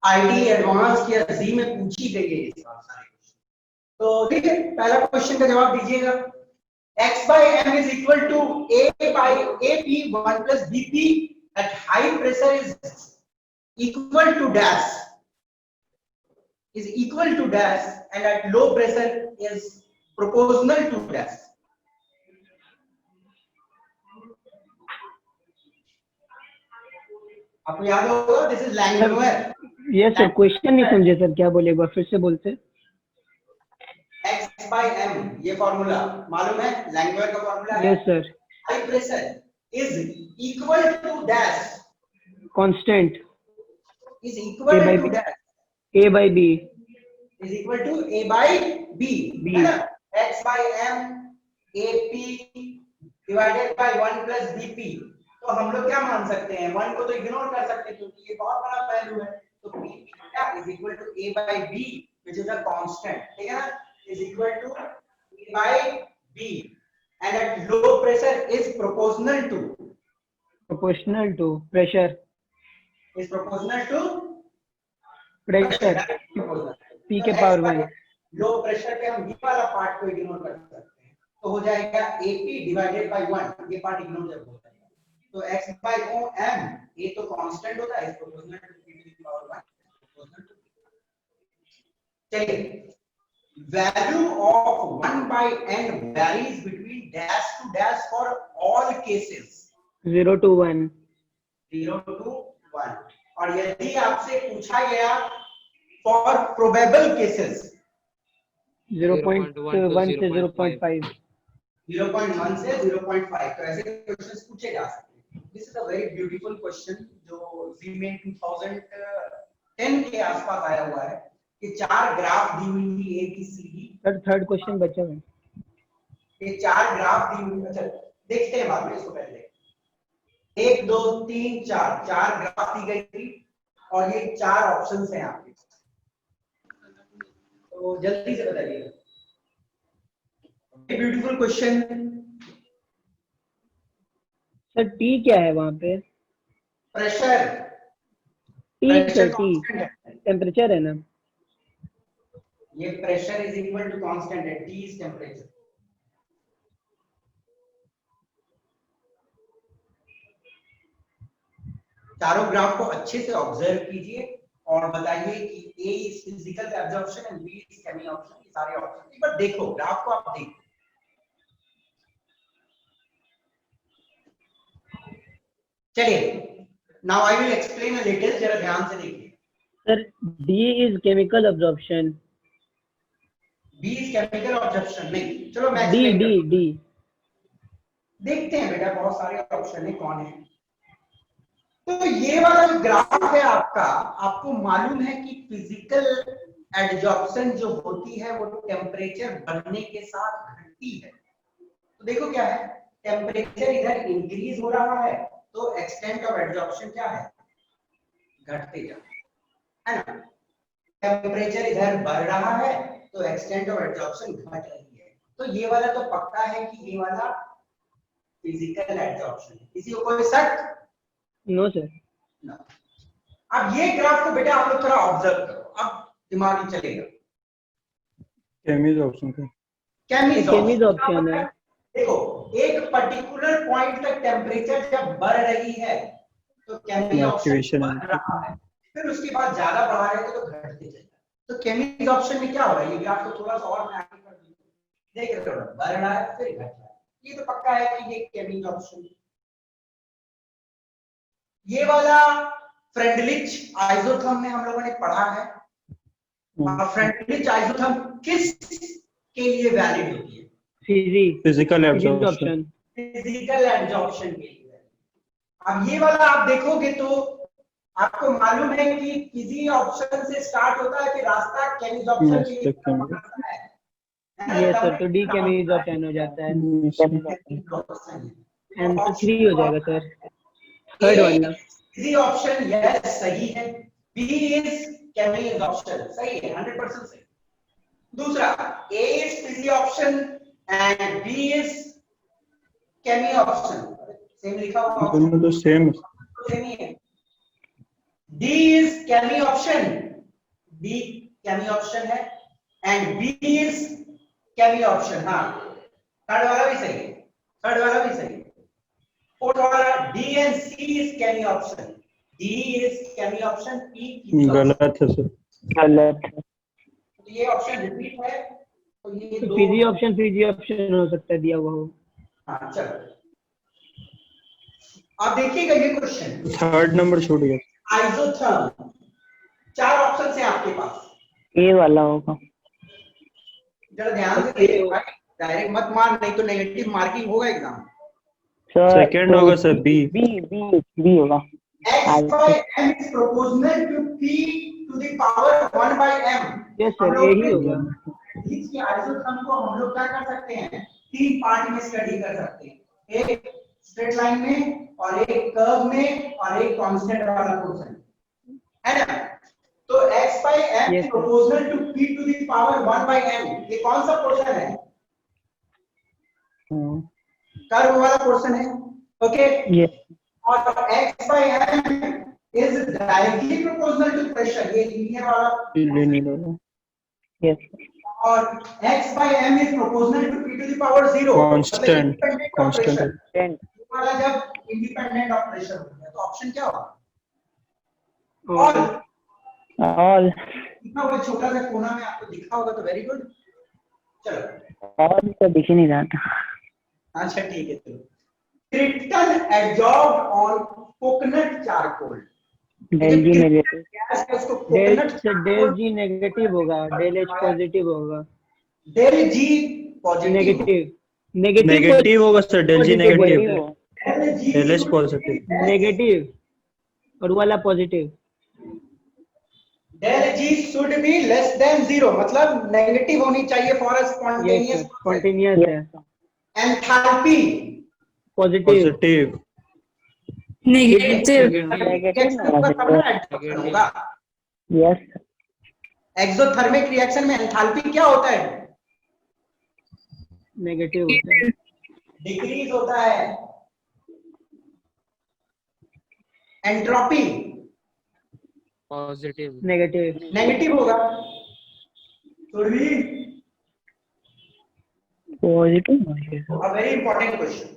IT advance या जी में पूछी गई है इस बार सारे क्वेश्चन। तो ठीक है, पहला क्वेश्चन का जवाब दीजिएगा। x by m is equal to a by ap 1 plus bp at high pressure is equal to dash and at low pressure is proportional to dash। आपको याद होगा, दिस इज लैंगमुयर। ये सर क्वेश्चन नहीं समझे sir, क्या बोले एक बार फिर से बोलते। x by m ये फॉर्मूला मालूम है, लैंगमुयर का फॉर्मूला है। Yes sir. High pressure is equal to dash, constant is equal to dash, a by b is equal to a by b, है ना। x by m ap divided by 1 plus bp। तो हम लोग क्या मान सकते हैं, 1 को तो इग्नोर कर सकते हैं क्योंकि ये बहुत बड़ा वैल्यू है। तो p क्या is equal to a by b which is a constant, ठीक है ना, is equal to a by b and at low pressure is proportional to pressure is proportional to pressure p के power 1। Low pressure पे हम ये वाला part को ignore कर सकते हैं, तो हो जाएगा ap डिवाइडेड बाय 1, ये पार्ट इग्नोर जब होता है तो x by m, ये तो कांस्टेंट होता है, इज प्रोपोर्शनल टू p की पावर 1। चलिए, value of 1 by n varies between dash to dash for all cases 0 to 1 0 to 1। और यदि आपसे पूछा गया for probable cases 0.1 से 0.5 0.1 से 0.5, तो ऐसे क्वेश्चंस पूछे जा सकते हैं। This is a very beautiful question जो जी में 2010 के आसपास आया हुआ है कि 4 ग्राफ दी हुई थी A B C D. Third question बचा है, ये 4 ग्राफ दी हुई, अच्छा देखते हैं बाद में, इसको पहले 1 2 3 4 ग्राफ दी गई थी और ये 4 ऑप्शंस हैं आपके, तो जल्दी से बताइएगा। Beautiful question. सर टी क्या है वहां पे? Pressure, T sir, T temperature है ना। ये pressure is equal to constant है, टी इज टेम्परेचर। चारों ग्राफ को अच्छे से ऑब्जर्व कीजिए और बताइए कि A is physical absorption and B is chemisorption, ये सारे ऑप्शन एक बार देखो, ग्राफ को आप देखो। चलिए, now I will explain a little, जरा ध्यान से देखिए। Sir D is chemical absorption, B is chemical absorption नहीं, चलो मैं डी एक्सप्लेन डी डी देखते हैं बेटा, बहुत सारे ऑप्शन है, कौन है। तो ये वाला जो ग्राफ है आपका, आपको मालूम है कि फिजिकल एडजॉर्प्शन जो होती है वो टेम्परेचर बढ़ने के साथ घटती है। तो देखो क्या है, टेम्परेचर इधर इंक्रीज हो रहा है तो एक्सटेंट ऑफ एडजॉर्प्शन क्या है, घटते जा रहा है ना। टेम्परेचर इधर बढ़ रहा है तो एक्सटेंट ऑफ एडजॉर्प्शन घट रही है। तो ये वाला तो पक्का है कि ये वाला फिजिकल एडजॉर्प्शन है। किसी को कोई शक? No sir. ना। अब ये ग्राफ को बेटा आप लोग थोड़ा ऑब्जर्व करो, अब दिमाग में चलेगा। केमीज ऑप्शन का, केमीज ऑप्शन है। देखो, एक पर्टिकुलर पॉइंट तक टेम्परेचर जब बढ़ रही है तो केमी ऑप्शन बढ़ रहा है, फिर उसके बाद ज्यादा बढ़ा रहे तो घटते चले। तो केमी ऑप्शन में क्या हो रहा है, ये ग्राफ को थोड़ा सा और मैं आगे कर दूं, देख रहे हो, बढ़ रहा है फिर घट रहा है, ये तो पक्का है कि ये केमी ऑप्शन। ये वाला फ्रेंडलिच आइसोथर्म में हम लोगों ने पढ़ा है, और फ्रेंडलिच आइसोथर्म किस के लिए वैलिड होती है? फिजिकल एब्जॉर्प्शन, फिजिकल एब्जॉर्प्शन के लिए। अब ये वाला आप देखोगे तो आपको मालूम है कि फिजी ऑप्शन से स्टार्ट होता है, फिर रास्ता केमिज ऑप्शन के लिए पकड़ता है। ये सर तो डी केमिज ऑप्शन हो जाता है, आंसर 3 हो जाएगा सर, थर्ड वाला। फिजी ऑप्शन यस सही है, बी इज केमिज ऑप्शन सही है, 100% सही। दूसरा, A is physisorption and B is chemisorption, same लिखा हुआ, दोनों तो सेम ही है। D is Chemi option, D Chemi option है, and B is Chemi option. हाँ, थर्ड वाला भी सही है, थर्ड वाला भी सही है. फोर्थ वाला D and C is Chemi option, D is Chemi option, E गलत है सर. गलत है. तो ये ऑप्शन रिपीट है, तो ये तो दो पीजी ऑप्शन हो सकता है दिया हुआ हो. हाँ चलो आप देखिएगा ये क्वेश्चन. थर्ड नंबर छूट गया. आइसोथर्म, चार ऑप्शन है आपके पास. ए वाला होगा. जरा ध्यान से देखिए, डायरेक्ट मत मार, नहीं तो नेगेटिव मार्किंग होगा एग्जाम. सेकंड होगा सर. बी होगा. x by m is proportional to p to the power 1 by m. Yes sir, यही होगा. इसकी आइसोथर्म को हम लोग क्या कर सकते हैं, तीन पार्ट में स्टडी कर सकते हैं. एक स्ट्रेट लाइन में, और एक कर्व में, और एक कांस्टेंट वाला पोर्शन, है ना. तो x by m is proportional to p to the power 1 by m. ये कौन सा पोर्शन है? कर्व वाला पोर्शन है. ओके. और x by m is directly proportional to pressure, ये लीनियर वाला. यस. और x by m is proportional to p to the power 0. Constant वाला जब इंडिपेंडेंट ऑफ प्रेशर हो गया तो ऑप्शन क्या होगा? ऑल. इतना वो छोटा सा कोना में आपको दिखा होगा तो वेरी गुड. चलो और तो दिख ही नहीं रहा था. अच्छा ठीक है. चलो krypton absorb on coconut charcoal. Del G negative. Gas है उसको कोकोनट. डेल जी नेगेटिव होगा, डेल एच पॉजिटिव होगा. Del G positive. नेगेटिव होगा sir. Del G negative, del H positive. Negative और वाला positive. Del G should be less than 0, मतलब negative होनी चाहिए फॉर अ स्पॉन्टेनियस है. Enthalpy positive. नेगेटिव. होगा. यस. एक्सोथर्मिक रिएक्शन में एंथैल्पी क्या होता है? नेगेटिव होता है. डिक्रीज होता है. Entropy positive. नेगेटिव. नेगेटिव होगा. Should be positive. A very important question,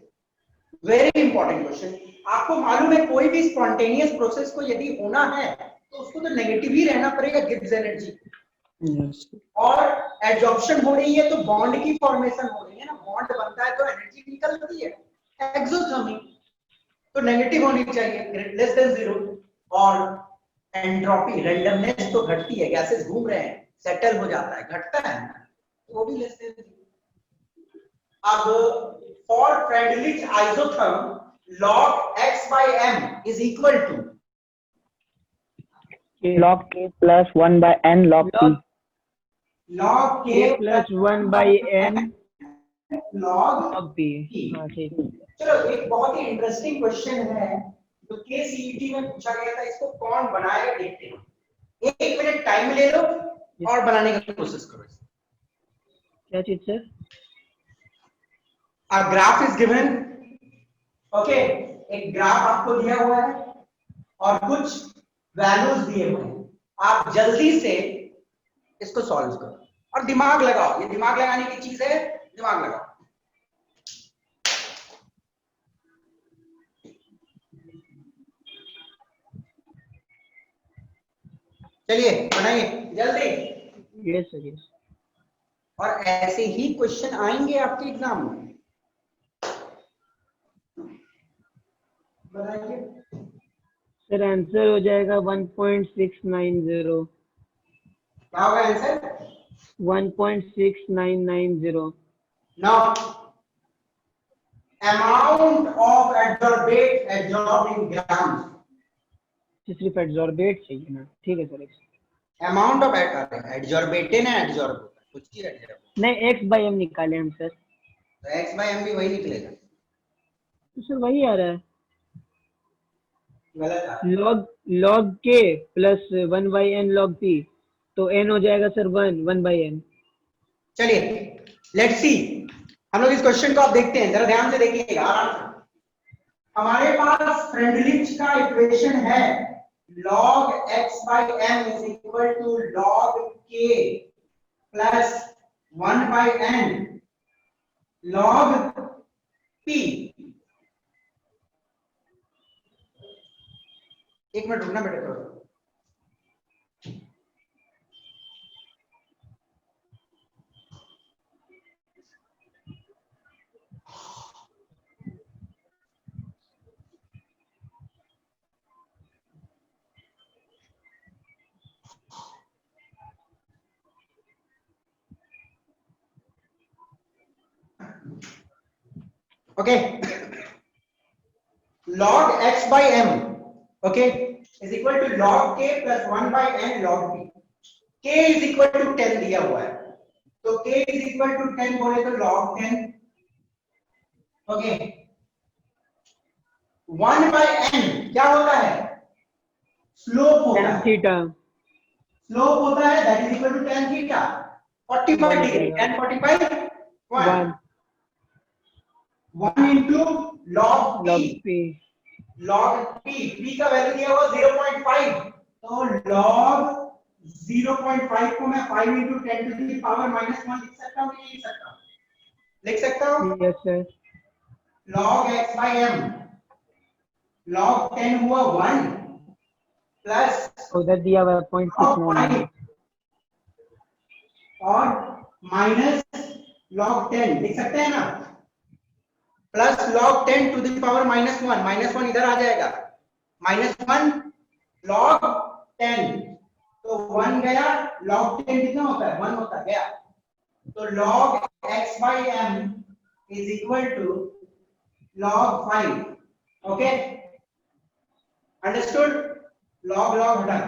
very important question. आपको मालूम है कोई भी स्पॉन्टेनियस प्रोसेस को यदि होना है तो उसको तो नेगेटिव ही रहना पड़ेगा, गिब्स एनर्जी. और एडजॉर्प्शन हो रही है तो बॉन्ड की फॉर्मेशन हो रही है ना, बॉन्ड बनता है तो एनर्जी निकलती है. एक्सोथर्मी तो नेगेटिव होनी चाहिए, लेस देन 0. और एंट्रोपी, रैंडमनेस तो घटती है, गैसेस घूम रहे हैं, सेटल हो जाता है, घटता है, वो भी लेस देन 0. अब for Friedrich isotherm log x by m is equal to log k plus 1 by n log p. log k plus 1 by n log p. p. हाँ ठीक. चलो एक बहुत ही इंटरेस्टिंग क्वेश्चन है जो केसीईटी में पूछा गया था, इसको कौन बनाएगा देखते हैं. 1 मिनट टाइम ले लो और बनाने की कोशिश करो. क्या चीज sir? A graph is given, okay, एक ग्राफ आपको दिया हुआ है और कुछ वैल्यूज दिए हुए हैं. आप जल्दी से इसको सॉल्व करो और दिमाग लगाओ. ये दिमाग लगाने की चीज है, दिमाग लगाओ. चलिए बनाइए जल्दी. Yes sir. यस. और ऐसे ही क्वेश्चन आएंगे आपके एग्जाम में. सर आंसर हो जाएगा 1.690. क्या होगा answer? 1.6990. Now, amount of adsorbate absorbed in grams. सिर्फ एडजॉर्बेट चाहिए ना. ठीक है सर. Amount of adsorbate ना adsorb होता है, कुछ की adsorb नहीं, x by m निकाले हम सर. तो x by m भी वही निकलेगा. तो सर वही आ रहा है. गलत आ रहा है. log k plus 1 by n log p, तो n हो जाएगा सर 1 by n. चलिए लेट्स सी. हम लोग इस क्वेश्चन को आप देखते हैं, जरा ध्यान से देखिएगा आराम से. हमारे पास फ्रेंडलिच का इक्वेशन है log x by m is equal to log k plus 1 by n log p। एक मिनट रुकना बेटा थोड़ा। Okay, log x by m, okay, is equal to log k plus 1 by n log p। k is equal to 10 दिया हुआ है, तो k is equal to 10 बोले तो log 10, okay। 1 by n क्या होता है? स्लोप होता tan है, थीटा स्लोप होता है, that is equal to tan theta 45 degree, tan 45 1 1 into log p, log p log p, p का वैल्यू दिया हुआ 0.5, तो log 0.5 को मैं 5 into 10 to the power minus 1 लिख सकता हूँ कि नहीं लिख सकता हूँ? लिख सकता हूँ। yes sir log x by m, log 10 हुआ 1 प्लस उधर दिया हुआ है 0.699 और माइनस log 10 लिख सकते हैं ना, plus log 10 to the power -1, -1 इधर आ जाएगा, -1 log 10, तो 1 गया, log 10 कितना होता है? 1 होता है, गया, तो log x by m is equal to log 5, okay, understood. log हटा,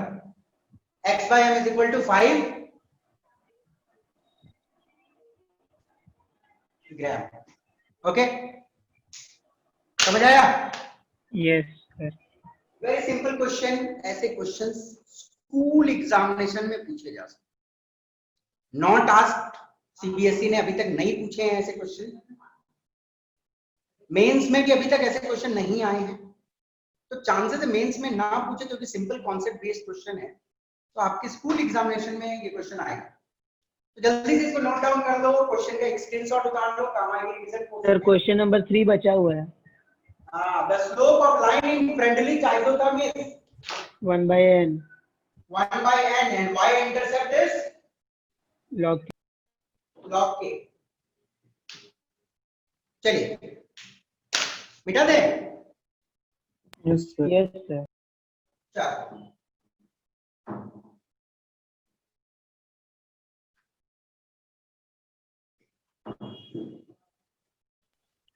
x by m is equal to 5 gram, okay, समझ आया? yes sir very simple question, ऐसे क्वेश्चंस स्कूल एग्जामिनेशन में पूछे जा सकते, नॉट आस्क्ड, सीबीएसई ने अभी तक नहीं पूछे हैं ऐसे क्वेश्चन, मेंस में भी अभी तक ऐसे क्वेश्चन नहीं आए हैं, तो चांसेस है मेंस में ना पूछे क्योंकि सिंपल कॉन्सेप्ट बेस्ड क्वेश्चन है, तो आपके स्कूल एग्जामिनेशन में ये क्वेश्चन आएगा, तो जल्दी से इसको नोट डाउन कर लो, क्वेश्चन का एक स्क्रीनशॉट उतार लो, काम आएगी रिवीजन को। सर क्वेश्चन नंबर 3 बचा हुआ है। The slope of line in friendly isotherm is 1 by n 1 by n and y intercept is log k। चलिए मिटा दे, yes sir yes sir चलो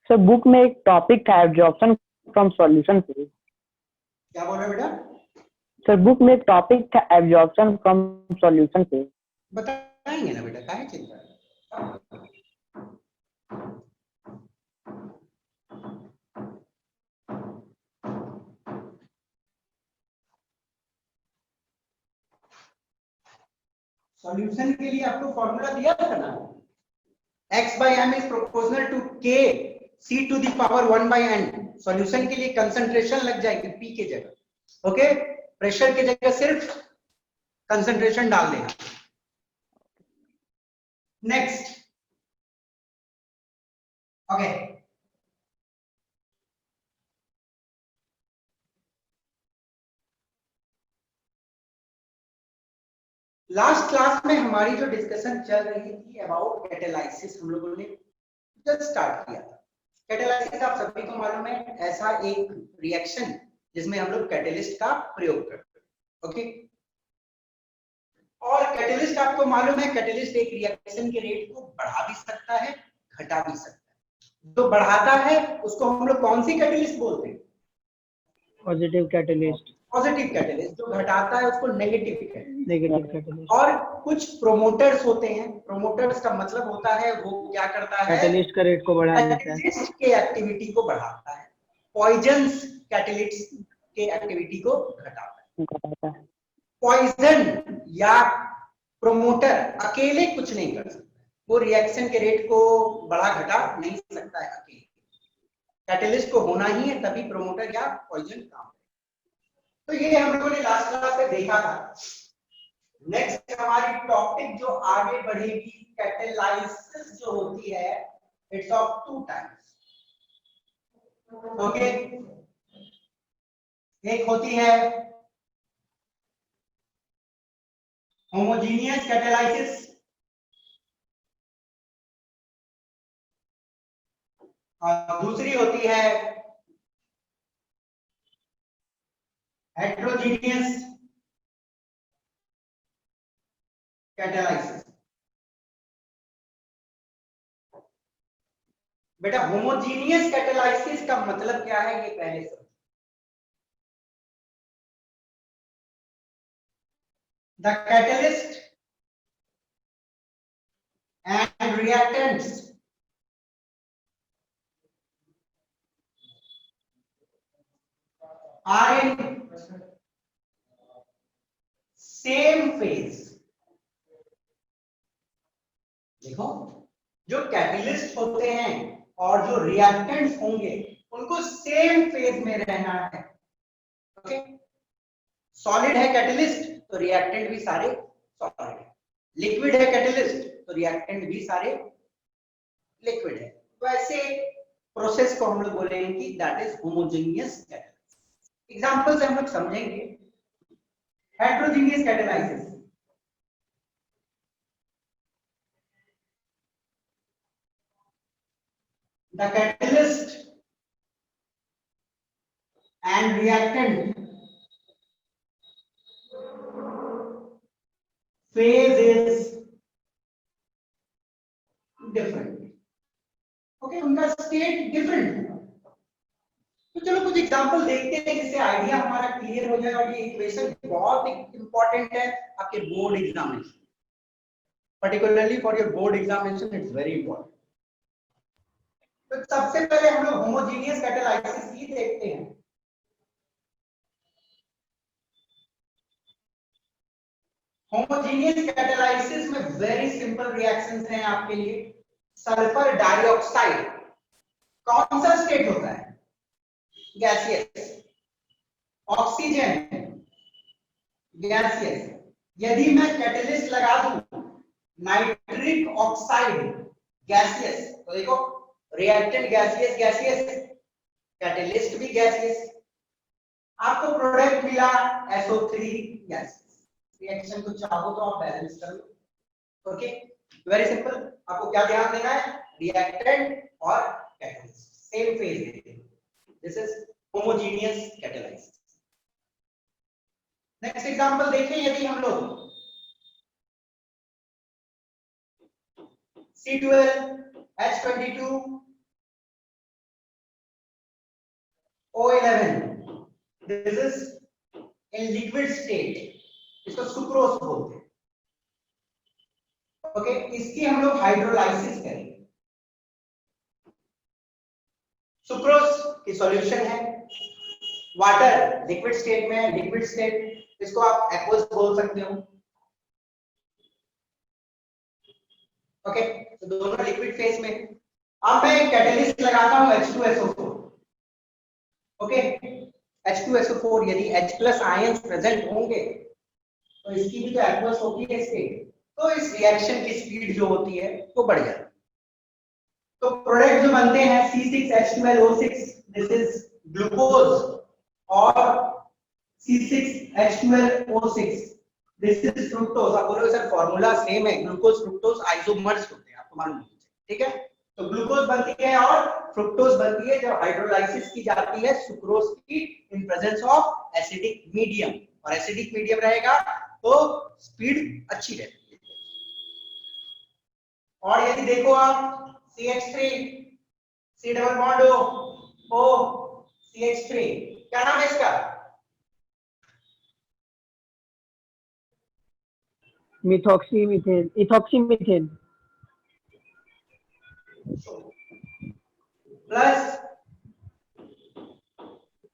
सर बुक में एक टॉपिक था एब्जॉर्प्शन फ्रॉम सॉल्यूशन पे। क्या बोल रहे बेटा? सर बुक में एक टॉपिक था एब्जॉर्प्शन फ्रॉम सॉल्यूशन पे। बताएंगे ना बेटा, काहे चिंता है। सॉल्यूशन के लिए आपको फॉर्मूला दिया था ना, x by m is proportional to k c to the power 1 by n। Solution के लिए कंसंट्रेशन लग जाएगी p के जगह, ओके, प्रेशर की जगह सिर्फ कंसंट्रेशन डाल देना। नेक्स्ट, ओके, लास्ट क्लास में हमारी जो डिस्कशन चल रही थी अबाउट कैटालाइसिस, हम लोगों ने जस्ट स्टार्ट किया था। कैटालाइसिस आप सभी को मालूम है, ऐसा एक रिएक्शन जिसमें हम लोग कैटलिस्ट का प्रयोग करते हैं, ओके। और कैटलिस्ट आपको मालूम है, कैटलिस्ट एक रिएक्शन के रेट को बढ़ा भी सकता है, घटा भी सकता है। जो बढ़ाता है उसको हम लोग कौन सी कैटलिस्ट बोलते हैं? Positive catalyst. Positive catalyst. जो घटाता है उसको नेगेटिव कैटलिस्ट। Negative catalyst. और कुछ प्रोमोटर्स होते हैं, प्रोमोटर्स का मतलब होता है वो क्या करता है? कैटलिस्ट का रेट को बढ़ा देता है, कैटलिस्ट के एक्टिविटी को बढ़ाता है, पॉइजन्स कैटलिस्ट के एक्टिविटी को घटाता है। पॉइजन या प्रोमोटर अकेले कुछ नहीं कर सकता, वो रिएक्शन के रेट को बढ़ा घटा नहीं सकता है अकेले, कैटलिस्ट को होना ही है तभी प्रोमोटर या पॉइजन काम। तो ये हम लोगों ने लास्ट क्लास में देखा था। नेक्स्ट हमारी टॉपिक जो आगे बढ़ेगी, कैटालाइसिस जो होती है, it's of two types. Okay, एक होती है होमोजीनियस कैटालाइसिस और दूसरी होती है हेट्रोजीनियस कैटालाइसिस। बेटा होमोजीनियस कैटालाइसिस का मतलब क्या है ये पहले समझो। The catalyst and reactants are in same phase। देखो, जो कैटलिस्ट होते हैं और जो रिएक्टेंट्स होंगे उनको सेम फेज में रहना है। ओके, सॉलिड है कैटलिस्ट तो रिएक्टेंट भी सारे सॉलिड है, लिक्विड है कैटलिस्ट तो रिएक्टेंट भी सारे लिक्विड है। तो ऐसे प्रोसेस को हम लोग बोलेंगे कि that is homogeneous catalysis. Example से हम लोग समझेंगे। Heterogeneous catalysis, the catalyst and reactant phase is different। Okay, उनका स्टेट डिफरेंट है। तो चलो कुछ एग्जांपल देखते हैं जिससे आइडिया हमारा क्लियर हो जाए। और ये इक्वेशन बहुत इंपॉर्टेंट है आपके board examination, particularly for your board examination it's very important. तो सबसे पहले हम लोग होमोजीनियस कैटालाइसिस ही देखते हैं। होमोजीनियस कैटालाइसिस में वेरी सिंपल रिएक्शंस हैं आपके लिए। सल्फर डाइऑक्साइड कौन सा स्टेट होता है? गैसियस। Oxygen gaseous. यदि मैं कैटलिस्ट लगा दूं नाइट्रिक ऑक्साइड गैसियस, तो देखो रिएक्टेंट गैसियस गैसियस, कैटलिस्ट भी गैसियस, आपको प्रोडक्ट मिला SO3 गैसियस। रिएक्शन को चाहो तो आप बैलेंस कर लो। Okay, very simple. आपको क्या ध्यान देना है? रिएक्टेंट और कैटलिस्ट सेम फेज में। This is homogeneous catalysis. Next example देखें। यदि हम लोग C12H22 O11, this is in liquid state, इसको सुक्रोज बोलते हैं। ओके, इसकी हम लोग हाइड्रोलाइसिस करेंगे। सुक्रोज की सॉल्यूशन है, वाटर लिक्विड स्टेट में है, लिक्विड स्टेट, इसको आप एक्वस बोल सकते हो। ओके, तो दोनों लिक्विड फेज में। अब मैं एक कैटलिस्ट लगाता हूं H2SO4। ओके, H2SO4 यदि H+ आयंस प्रेजेंट होंगे तो इसकी भी तो एक्वस होती है स्टेट, तो इस रिएक्शन की स्पीड जो होती है वो बढ़ जाती है। तो प्रोडक्ट जो बनते हैं C6H12O6, दिस इज ग्लूकोज, और C6H12O6, दिस इज फ्रुक्टोज। आप बोलोगे सर फॉर्मूला सेम है, ग्लूकोज फ्रुक्टोज आइसोमर्स होते हैं, आपको मालूम है, ठीक है। तो ग्लूकोज बनती है और फ्रुक्टोज बनती है जब हाइड्रोलाइसिस की जाती है सुक्रोज की in presence of acidic medium, और एसिडिक मीडियम रहेगा तो स्पीड अच्छी रहती है। और यदि देखो आप CH3 C double bond O CH3, क्या नाम है इसका? Methoxy methane, ethoxy methane plus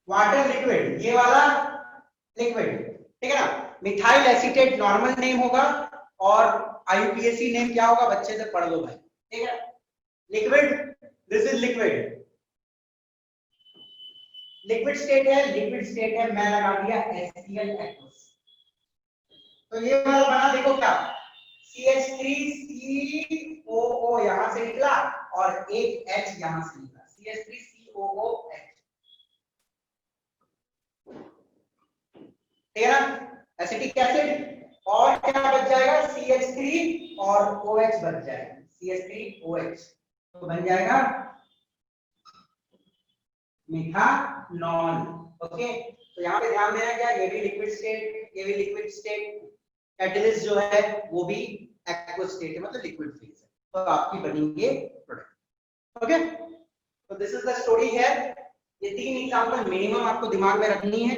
water liquid, ये वाला लिक्विड, ठीक है ना। मिथाइल एसीटेट नॉर्मल नेम होगा और IUPAC नेम क्या होगा बच्चे से पढ़ लो भाई, ठीक है। Liquid, this is liquid, liquid state है, मैं लगा दिया HCl एक्वस। तो ये वाला बना, देखो क्या, CH3COO यहां से निकला और एक H यहां से निकला, CH3COOH, ठीक है ना, एसिटिक एसिड। और क्या बच जाएगा, CH3 और OH बच जाएगा, CH3OH, तो बन जाएगा मिथानॉल। ओके, तो यहाँ पे ध्यान देना क्या, ये भी लिक्विड स्टेट, ये भी लिक्विड स्टेट, कैटलिस्ट जो है वो भी एक्वस स्टेट है, मतलब लिक्विड फेज है, तो आपकी बनेंगे प्रोडक्ट। ओके, तो दिस इज द स्टोरी है। ये 3 एग्जांपल मिनिमम आपको दिमाग में रखनी है,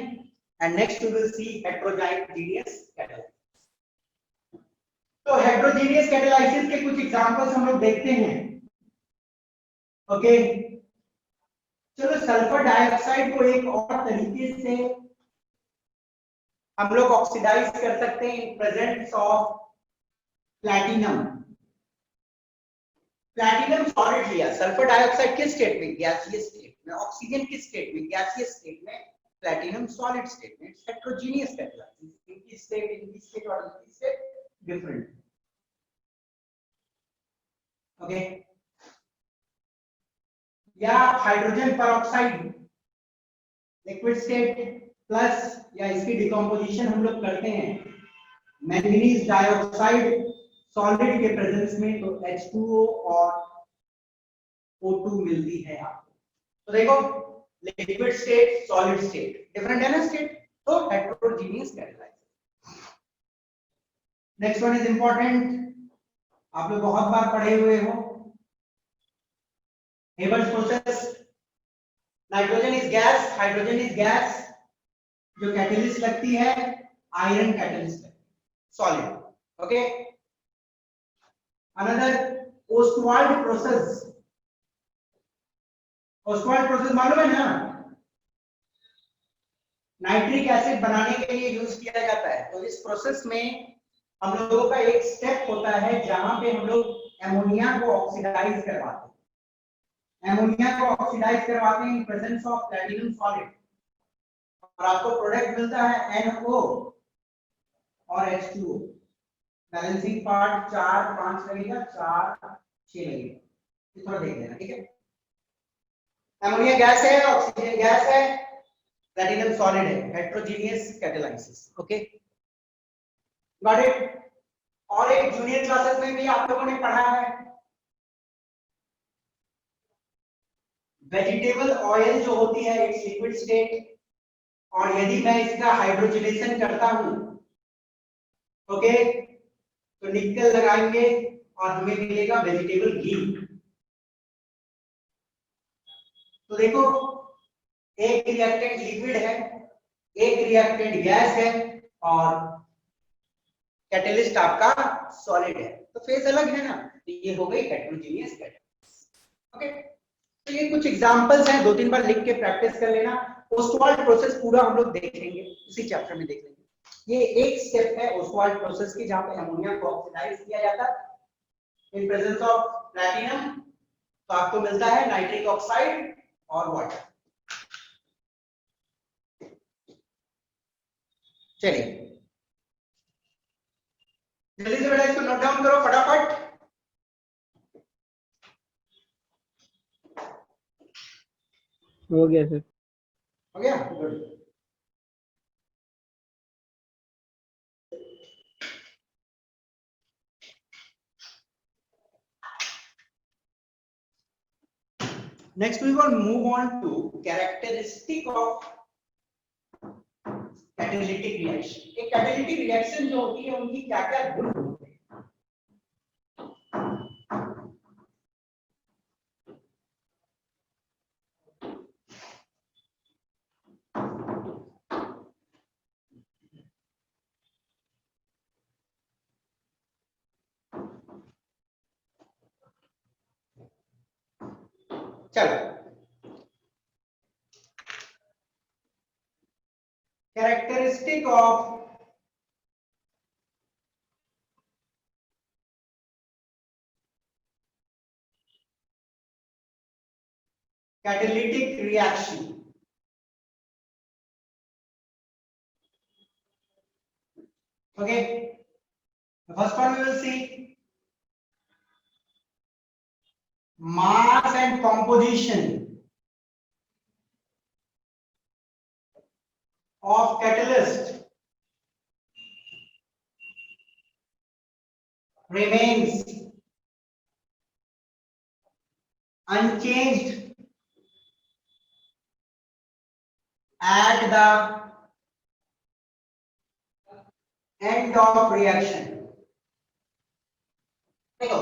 and next we will see heterogeneous catalysis. तो हेटेरोजेनियस कैटालाइसिस के कुछ एग्जांपल्स हम लोग देखते हैं। ओके, चलो सल्फर डाइऑक्साइड को एक और तरीके से हम लोग ऑक्सीडाइज कर सकते हैं in presence of platinum. Platinum solid लिया, सल्फर डाइऑक्साइड किस स्टेट में, गैसियस स्टेट में, ऑक्सीजन किस स्टेट में, गैसियस स्टेट में, प्लैटिनम सॉलिड स्टेट में। इट्स हेटेरोजेनियस कैटालाइसिस, इनकी स्टेट और इनकी स्टेट डिफरेंट। ओके, या hydrogen peroxide liquid state plus, या इसकी डिकम्पोजिशन हम लोग करते हैं मैंगनीज डाइऑक्साइड सॉलिड के प्रेजेंस में, तो H2O और O2 मिलती है आपको। तो देखो liquid state solid state different है ना स्टेट, तो heterogeneous catalysis. Next one is important, आप लोग बहुत बार पढ़े हुए हो, Haber's process. Nitrogen is gas, hydrogen is gas, जो कैटलिस्ट लगती है आयरन कैटलिस्ट लगती है, solid. Okay, another Ostwald process. Ostwald process मालूम है ना, नाइट्रिक एसिड बनाने के लिए यूज किया जाता है। तो इस प्रोसेस में हम लोगों का एक स्टेप होता है जहां पे हम लोग एमोनिया को ऑक्सीडाइज करवाते हैं, एमोनिया को ऑक्सीडाइज करवाते हैं in presence of platinum solid, और आपको प्रोडक्ट मिलता है NO और H2O। बैलेंसिंग पार्ट 4 5 लगेगा, 4 6 लगेगा, ये थोड़ा देख लेना, ठीक है। एमोनिया गैस है, ऑक्सीजन गैस है, प्लैटिनम सॉलिड है, heterogeneous catalysis. Okay, got it. और एक जूनियर क्लासेस में भी आप लोगों ने पढ़ा है, वेजिटेबल ऑयल जो होती है इट्स लिक्विड स्टेट, और यदि मैं इसका हाइड्रोजनेशन करता हूं, ओके, तो निकल लगाएंगे और हमें मिलेगा वेजिटेबल घी। तो देखो एक रिएक्टेंट लिक्विड है, एक रिएक्टेंट गैस है, और कैटलिस्ट आपका सॉलिड है, तो फेज अलग है ना, तो ये हो गई हेटेरोजेनियस कैटालाइसिस। ओके, तो ये कुछ एग्जांपल्स हैं, 2-3 बार लिख के प्रैक्टिस कर लेना। ओस्टवाल्ड प्रोसेस पूरा हम लोग देख लेंगे, इसी चैप्टर में देख लेंगे। ये एक स्टेप है ओस्टवाल्ड प्रोसेस की, जहां पे अमोनिया को ऑक्सीडाइज किया जाता है इन प्रेजेंस ऑफ प्लैटिनम, तो आपको मिलता है नाइट्रिक ऑक्साइड और वाटर। चलिए जल्दी से बेटा इसको नोट डाउन करो फटाफट। हो गया सर। हो गया, good. Next we will move on to characteristic of catalytic reaction. एक कैटालिटिक रिएक्शन जो होती है उनकी क्या क्या गुण होते हैं। चलो, characteristic of catalytic reaction. Okay, the first one we will see mass and composition of catalyst remains unchanged at the end of reaction. देखो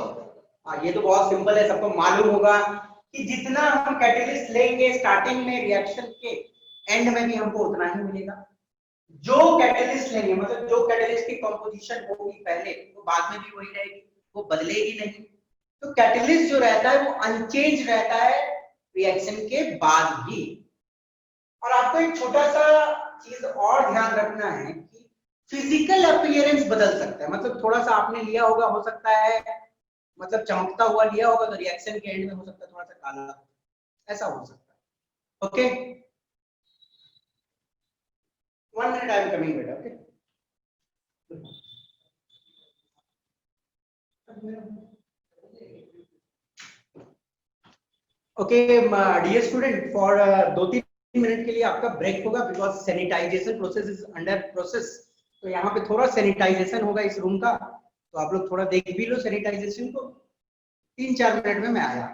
ये तो बहुत सिंपल है, सबको मालूम होगा कि जितना हम कैटलिस्ट लेंगे स्टार्टिंग में रिएक्शन के एंड में भी हमको उतना ही मिलेगा। जो कैटलिस्ट लेंगे मतलब जो कैटलिस्ट की कंपोजिशन होगी पहले वो बाद में भी वही रहेगी, वो बदलेगी नहीं। तो कैटलिस्ट जो रहता है वो अनचेंज रहता है रिएक्शन के बाद भी। और आपको एक छोटा सा चीज और ध्यान रखना है कि फिजिकल अपीयरेंस बदल सकता है। मतलब थोड़ा सा आपने लिया होगा, हो सकता है मतलब चमकता हुआ लिया होगा तो रिएक्शन के एंड में हो सकता है थोड़ा सा काला, ऐसा हो सकता है। Okay, 1 minute I am coming बेटा। Okay dear student, for 2-3 minute के लिए आपका ब्रेक होगा because sanitisation process is under process. तो यहाँ पे थोड़ा सैनिटाइजेशन होगा इस रूम का, तो आप लोग थोड़ा देख भी लो सैनिटाइजेशन को। 3-4 मिनट में मैं आया।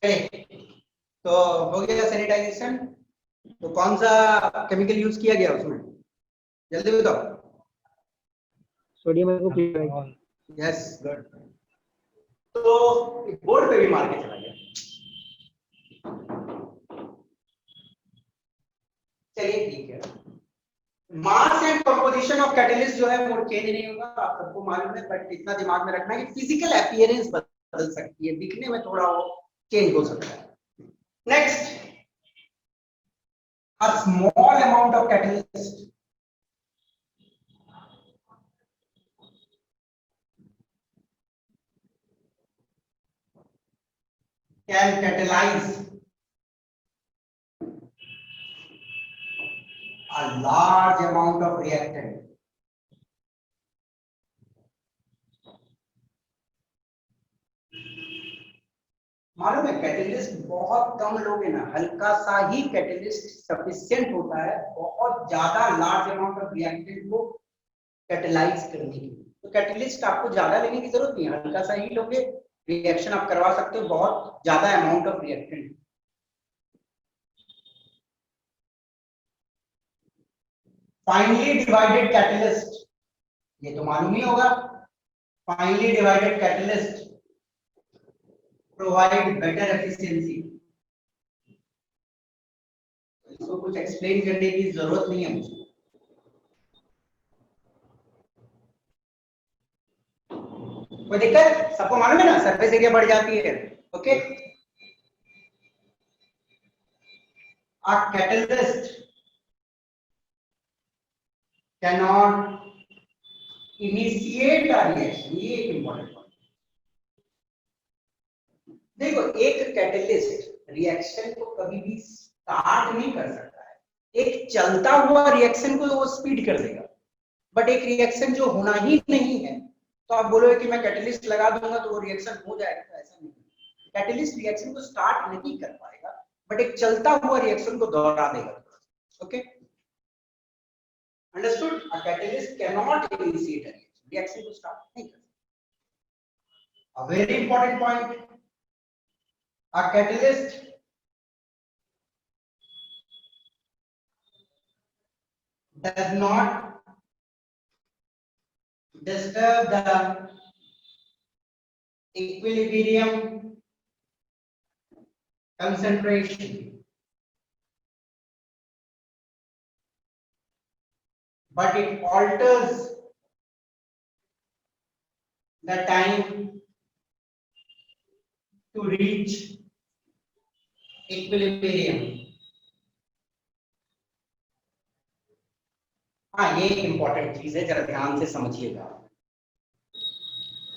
चलिए, तो हो गया सैनिटाइजेशन। तो कौन सा केमिकल यूज किया गया उसमें, जल्दी बताओ। Sodium hypochlorite. Yes, good. तो बोर्ड पे भी मार के चला गया। चलिए ठीक है। Mass and composition of catalyst जो है वो चेंज नहीं होगा, आप सबको मालूम है, बट इतना दिमाग में रखना है कि फिजिकल अपीयरेंस बदल सकती है, दिखने में थोड़ा वो चेंज हो सकता है। Next, a small amount of catalyst can catalyze a large amount of reactant. मालूम है कैटलिस्ट बहुत कम लोग है ना, हल्का सा ही कैटलिस्ट सफिशिएंट होता है बहुत ज्यादा लार्ज अमाउंट ऑफ रिएक्टेंट को कैटलाइज करने के लिए। तो कैटलिस्ट आपको ज्यादा लेने की जरूरत नहीं है, हल्का सा ही लोगे, रिएक्शन आप करवा सकते हो बहुत ज्यादा amount of reactant. Finally divided catalyst, ये तो मालूम ही होगा। Finally divided catalyst provide better efficiency. इसको कुछ एक्सप्लेन करने की जरूरत नहीं है मुझे। कोई दिक्कत? सबको मालूम है ना, सरफेस एरिया बढ़ जाती है। Okay, a catalyst cannot initiate a reaction, ये एक इंपॉर्टेंट पॉइंट। देखो, एक कैटलिस्ट रिएक्शन को कभी भी स्टार्ट नहीं कर सकता है, एक चलता हुआ रिएक्शन को वो स्पीड कर देगा, बट एक रिएक्शन जो होना ही नहीं है, तो आप बोलोगे कि मैं कैटलिस्ट लगा दूंगा तो वो रिएक्शन हो जाएगा, तो ऐसा नहीं। कैटलिस्ट रिएक्शन को स्टार्ट नहीं कर पाएगा, बट एक चलता हुआ रिएक्शन को दोहरा देगा। Okay, understood? A catalyst can not initiate a reaction को स्टार्ट नहीं कर सकता। अ very important point, a catalyst does not disturb the equilibrium concentration, but it alters the time to reach equilibrium. हाँ, ये इंपॉर्टेंट चीज है, जरा ध्यान से समझिएगा।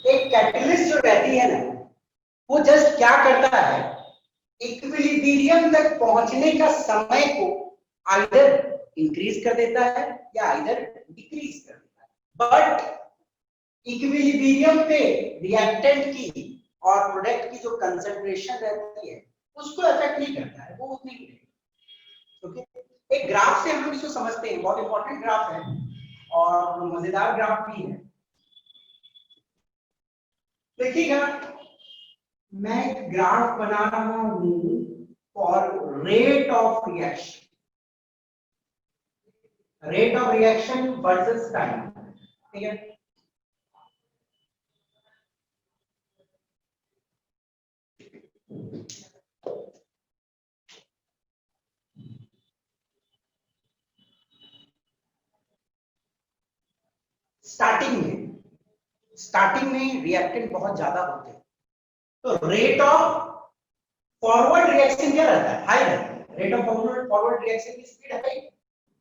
एक कैटलिस्ट जो रहती है ना, वो जस्ट क्या करता है, इक्विलिब्रियम तक पहुंचने का समय को आइदर इंक्रीज कर देता है या आइदर डिक्रीज कर देता है, बट इक्विलिब्रियम पे रिएक्टेंट की और प्रोडक्ट की जो कंसंट्रेशन रहती है उसको अफेक्ट नहीं करता है, वो उतनी ही रहेगी। ओके, एक ग्राफ से हम लोग इसको समझते हैं, बहुत इंपॉर्टेंट ग्राफ है और मजेदार ग्राफ भी है। देखिएगा, मैं एक ग्राफ बना रहा हूं for rate of reaction, rate of reaction versus time. ठीक है, स्टार्टिंग में रिएक्टेंट बहुत ज्यादा होते हैं, तो रेट ऑफ फॉरवर्ड रिएक्शन क्या रहता है, हाई रहता है। रेट ऑफ फॉरवर्ड रिएक्शन की स्पीड हाई,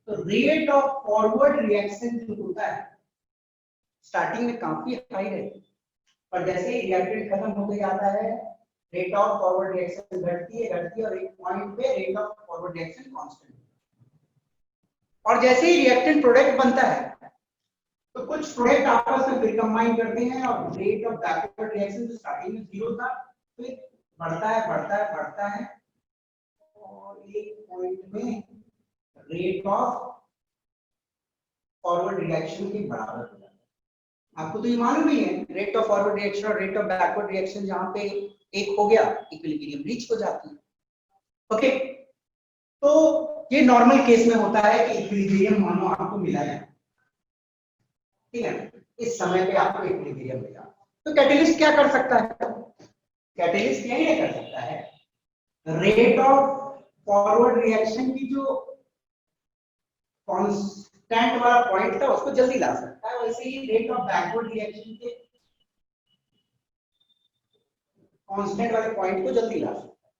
तो रेट ऑफ फॉरवर्ड रिएक्शन जो होता है स्टार्टिंग में काफी हाई रहती है, पर जैसे ही रिएक्टेंट खत्म होते जाता है रेट ऑफ फॉरवर्ड रिएक्शन घटती है और एक पॉइंट पे rate of forward reaction constant. और जैसे ही रिएक्टेंट प्रोडक्ट बनता है तो कुछ प्रोडक्ट आपस में रिकंबाइन करते हैं और रेट ऑफ बैकवर्ड रिएक्शन जो स्टार्टिंग में 0 था तो बढ़ता है और एक पॉइंट में रेट ऑफ फॉरवर्ड रिएक्शन के बराबर हो जाता है। आपको तो ये मालूम ही है, रेट ऑफ फॉरवर्ड रिएक्शन और रेट ऑफ बैकवर्ड रिएक्शन जहां पे एक हो गया, इक्विलिब्रियम रीच हो जाती है। ओके, तो ये नॉर्मल केस में होता है कि इक्विलिब्रियम मानो आपको मिला है, ठीक है, इस समय पे आपको इक्विलिब्रियम मिला, तो कैटलिस्ट क्या कर सकता है? कैटलिस्ट यही कर सकता है, रेट ऑफ फॉरवर्ड रिएक्शन की जो कांस्टेंट वाला पॉइंट था उसको जल्दी ला सकता है, वैसे ही रेट ऑफ बैकवर्ड रिएक्शन के कांस्टेंट वाले पॉइंट को जल्दी ला सकता है।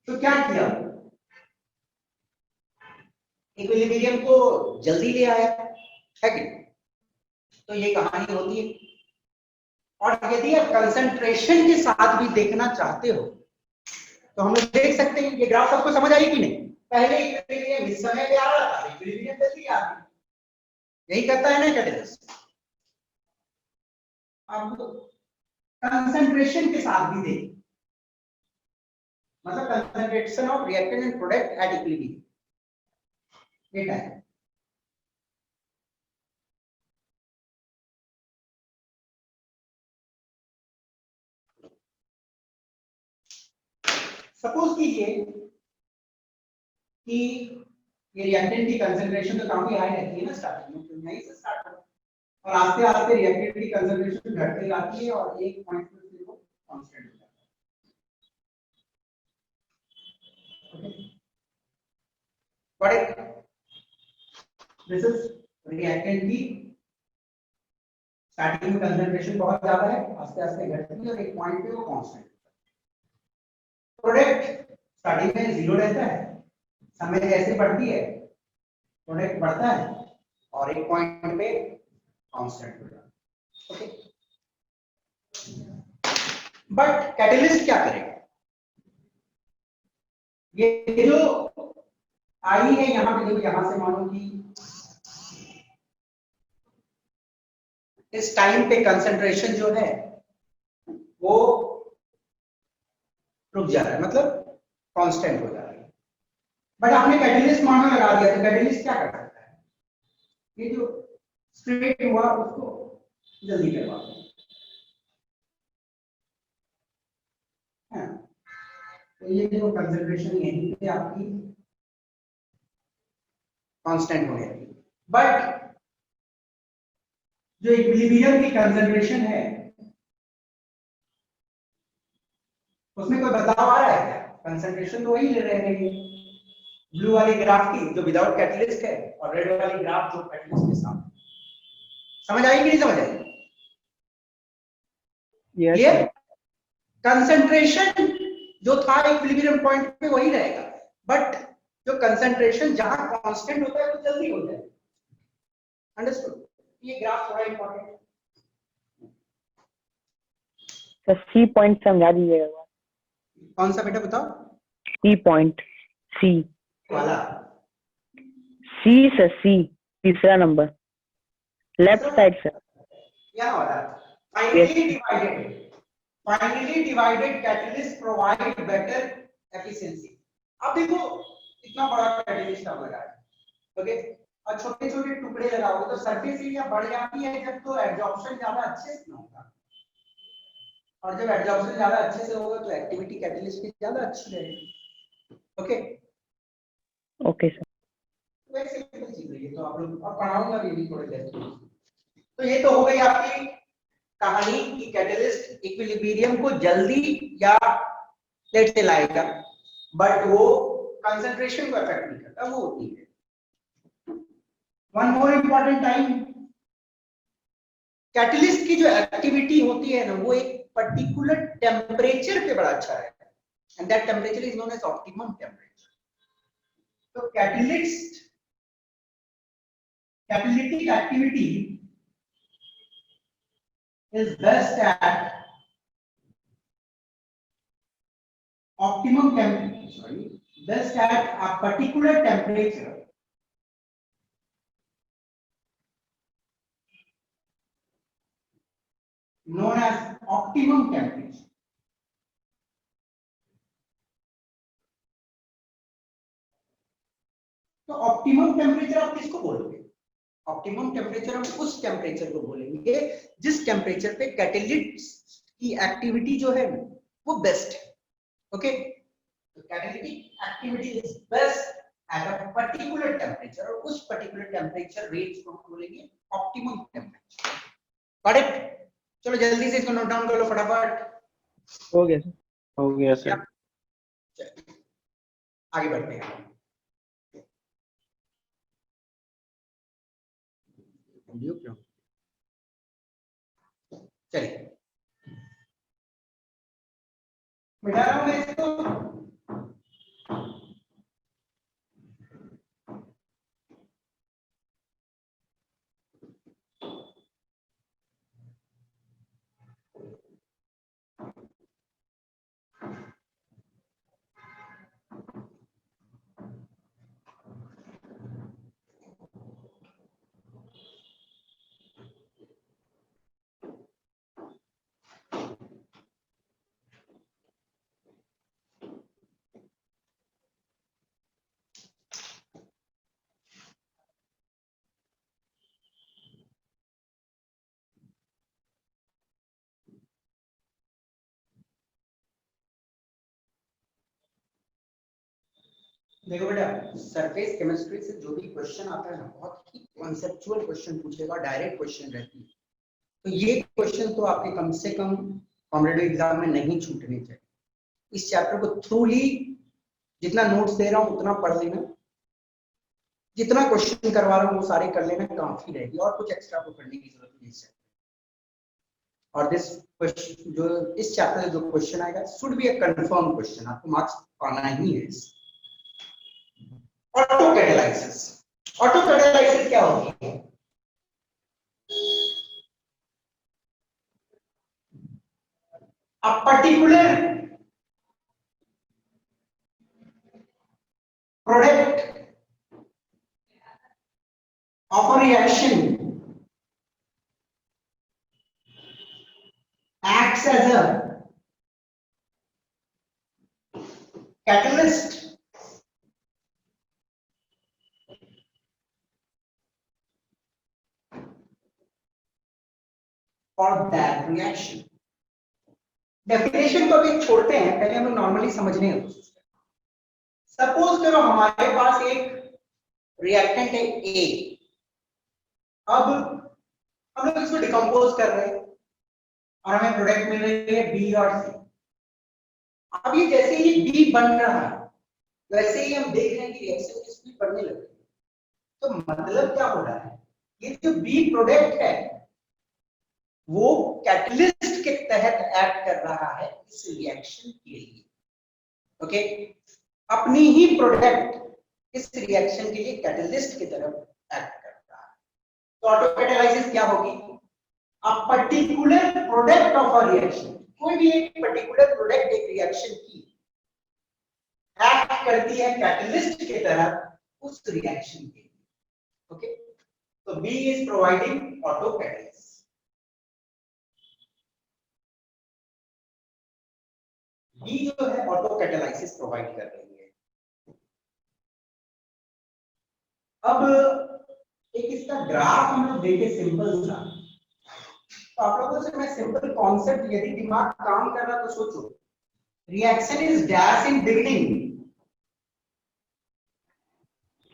तो क्या किया, इक्विलिब्रियम को जल्दी ले आया है कि? तो ये कहानी होती है। और यदि आप कंसंट्रेशन के साथ भी देखना चाहते हो तो हम लोग देख सकते हैं, ये ग्राफ आपको समझ आई कि नहीं? पहले इक्विलिब्रियम इस समय पे आ रहा था, इक्विलिब्रियम जल्दी आ गया, यही करता है ना कैटलिस्ट। अब कंसंट्रेशन के साथ भी देख, मतलब concentration of reactant and product at equilibrium, data है। सपोज कीजिए कि ये रिएक्टेंट की कंसंट्रेशन तो काफी हाई रहती है ना स्टार्टिंग में, तो यहीं से स्टार्ट होता है और आस्ते आस्ते रिएक्टेंट की कंसंट्रेशन घटती जाती है और एक पॉइंट पे फिर वो कांस्टेंट हो जाता है। बट दिस इज रिएक्टेंट की स्टार्टिंग में कंसंट्रेशन बहुत ज्यादा है, आस्ते आस्ते घटती है और एक पॉइंट पे वो कांस्टेंट होता है। प्रोडक्ट स्टार्टिंग में जीरो रहता है, समय जैसे बढ़ती है प्रोडक्ट बढ़ता है और एक पॉइंट पे कांस्टेंट हो जाता है। ओके, बट कैटलिस्ट क्या करेगा? ये जो आई है यहाँ पे, देखो यहाँ से मानो कि इस टाइम पे कंसंट्रेशन जो है वो रुक जा रहा है, मतलब कांस्टेंट हो जा रहा है। बट आपने कैटलिस्ट मानो लगा दिया, तो कैटलिस्ट क्या कर सकता है? ये जो स्ट्रेट हुआ उसको जल्दी करवा दो, तो ये जो कंसंट्रेशन यहीं पे आपकी कांस्टेंट हो गई। बट जो इक्विलिब्रियम की कंसंट्रेशन है उसमें कोई बदलाव आ रहा है क्या? कंसंट्रेशन तो वही ले रहे हैं, ब्लू वाली ग्राफ की जो विदाउट कैटलिस्ट है और रेड वाली ग्राफ जो कैटलिस्ट के साथ। समझ आई कि नहीं समझ आई? ये कंसंट्रेशन जो था इक्विलिब्रियम पॉइंट पे वही रहेगा, बट जो कंसंट्रेशन जहां कांस्टेंट होता है वो जल्दी हो जाए। अंडरस्टूड? ये ग्राफ थोड़ा इंपॉर्टेंट है। सर सी पॉइंट समझा दीजिएगा। कौन सा बेटा बताओ? सी पॉइंट, सी वाला, सी सर, सी तीसरा नंबर लेफ्ट साइड सर, क्या वाला? Finally divided catalyst provide better efficiency. अब देखो इतना बड़ा कैटलिस्ट आप लगा है, ओके, और छोटे छोटे टुकड़े लगाओगे तो सरफेस एरिया बढ़ जाती है जब, तो एब्जॉर्प्शन ज्यादा अच्छे से होगा, और जब एब्जॉर्प्शन ज्यादा अच्छे से होगा तो एक्टिविटी कैटलिस्ट की ज्यादा अच्छी रहेगी। Okay okay sir. वैसे सिंपल चीज है ये, तो आप लोग अब पढ़ाऊंगा भी थोड़े देर। तो ये तो हो गई आपकी कहानी कि कैटलिस्ट इक्विलिब्रियम को जल्दी या लेट से लाएगा, बट वो कंसंट्रेशन को अफेक्ट नहीं करता, वो होती है। One more important time, catalyst की जो एक्टिविटी होती है ना वो एक पर्टिकुलर टेम्परेचर पे बड़ा अच्छा है, and that temperature is known as optimum temperature. तो catalyst catalytic activity is best at optimum temperature, best at a particular temperature known as optimum temperature. तो ऑप्टिमम टेम्परेचर आप किसको बोलोगे? ऑप्टिमम टेम्परेचर हम उस टेम्परेचर को बोलेंगे जिस टेम्परेचर पे कैटलिस्ट की एक्टिविटी जो है वो बेस्ट है। ओके, तो catalytic activity is best at a particular temperature, और उस पर्टिकुलर टेम्परेचर रेंज को हम बोलेंगे ऑप्टिमम टेम्परेचर। Got it? चलो जल्दी से इसको नोट डाउन कर लो फटाफट। हो गया सर। हो गया सर। चलिए आगे बढ़ते हैं। चलिए मिटा रहा हूं मैं इसको। देखो बेटा, सरफेस केमिस्ट्री से जो भी क्वेश्चन आता है ना, बहुत ही कॉन्सेप्चुअल क्वेश्चन पूछेगा, डायरेक्ट क्वेश्चन रहती है। तो ये क्वेश्चन तो आपके कम से कम कॉम्पिटिटिव एग्जाम में नहीं छूटने चाहिए। इस चैप्टर को थ्रूली जितना नोट्स दे रहा हूँ उतना पढ़ लेना, जितना क्वेश्चन करवा रहा हूँ वो सारे कर लेना, काफी रहेगी, और कुछ एक्स्ट्रा को करने की जरूरत नहीं है। और दिस क्वेश्चन जो इस चैप्टर से जो क्वेश्चन आएगा should be a confirm question, आपको मार्क्स पाना ही है। ऑटो कैटालाइसिस, ऑटो कैटालाइसिस क्या होती है? a particular product of a reaction acts as a catalyst for that reaction. Definition को भी छोड़ते हैं, पहले हम लोग नॉर्मली समझने की कोशिश करते हैं। सपोज करो हमारे पास एक रिएक्टेंट है ए, अब हम लोग इसको डिकम्पोज कर रहे हैं और हमें प्रोडक्ट मिल रही है बी और सी। अब ये जैसे ही बी बन रहा है वैसे ही हम देख रहे हैं कि रिएक्शन की स्पीड बढ़ने लग रही है। तो मतलब क्या हो रहा है, ये जो बी प्रोडक्ट है वो कैटलिस्ट के तहत एक्ट कर रहा है इस रिएक्शन के लिए। ओके, अपनी ही प्रोडक्ट इस रिएक्शन के लिए कैटलिस्ट की तरफ एक्ट कर रहा है। तो ऑटो कैटालाइसिस क्या होगी? A particular product of a reaction, कोई भी एक पर्टिकुलर प्रोडक्ट एक रिएक्शन की एक्ट करती है कैटलिस्ट की तरह उस रिएक्शन के लिए। ओके, तो B is providing auto catalysis. B जो है ऑटो कैटालाइसिस प्रोवाइड कर रही है। अब एक इसका ग्राफ हम लोग देखे सिंपल सा, तो आप लोगों से मैं सिंपल कॉन्सेप्ट, यदि दिमाग काम कर रहा तो सोचो, reaction is dash in beginning,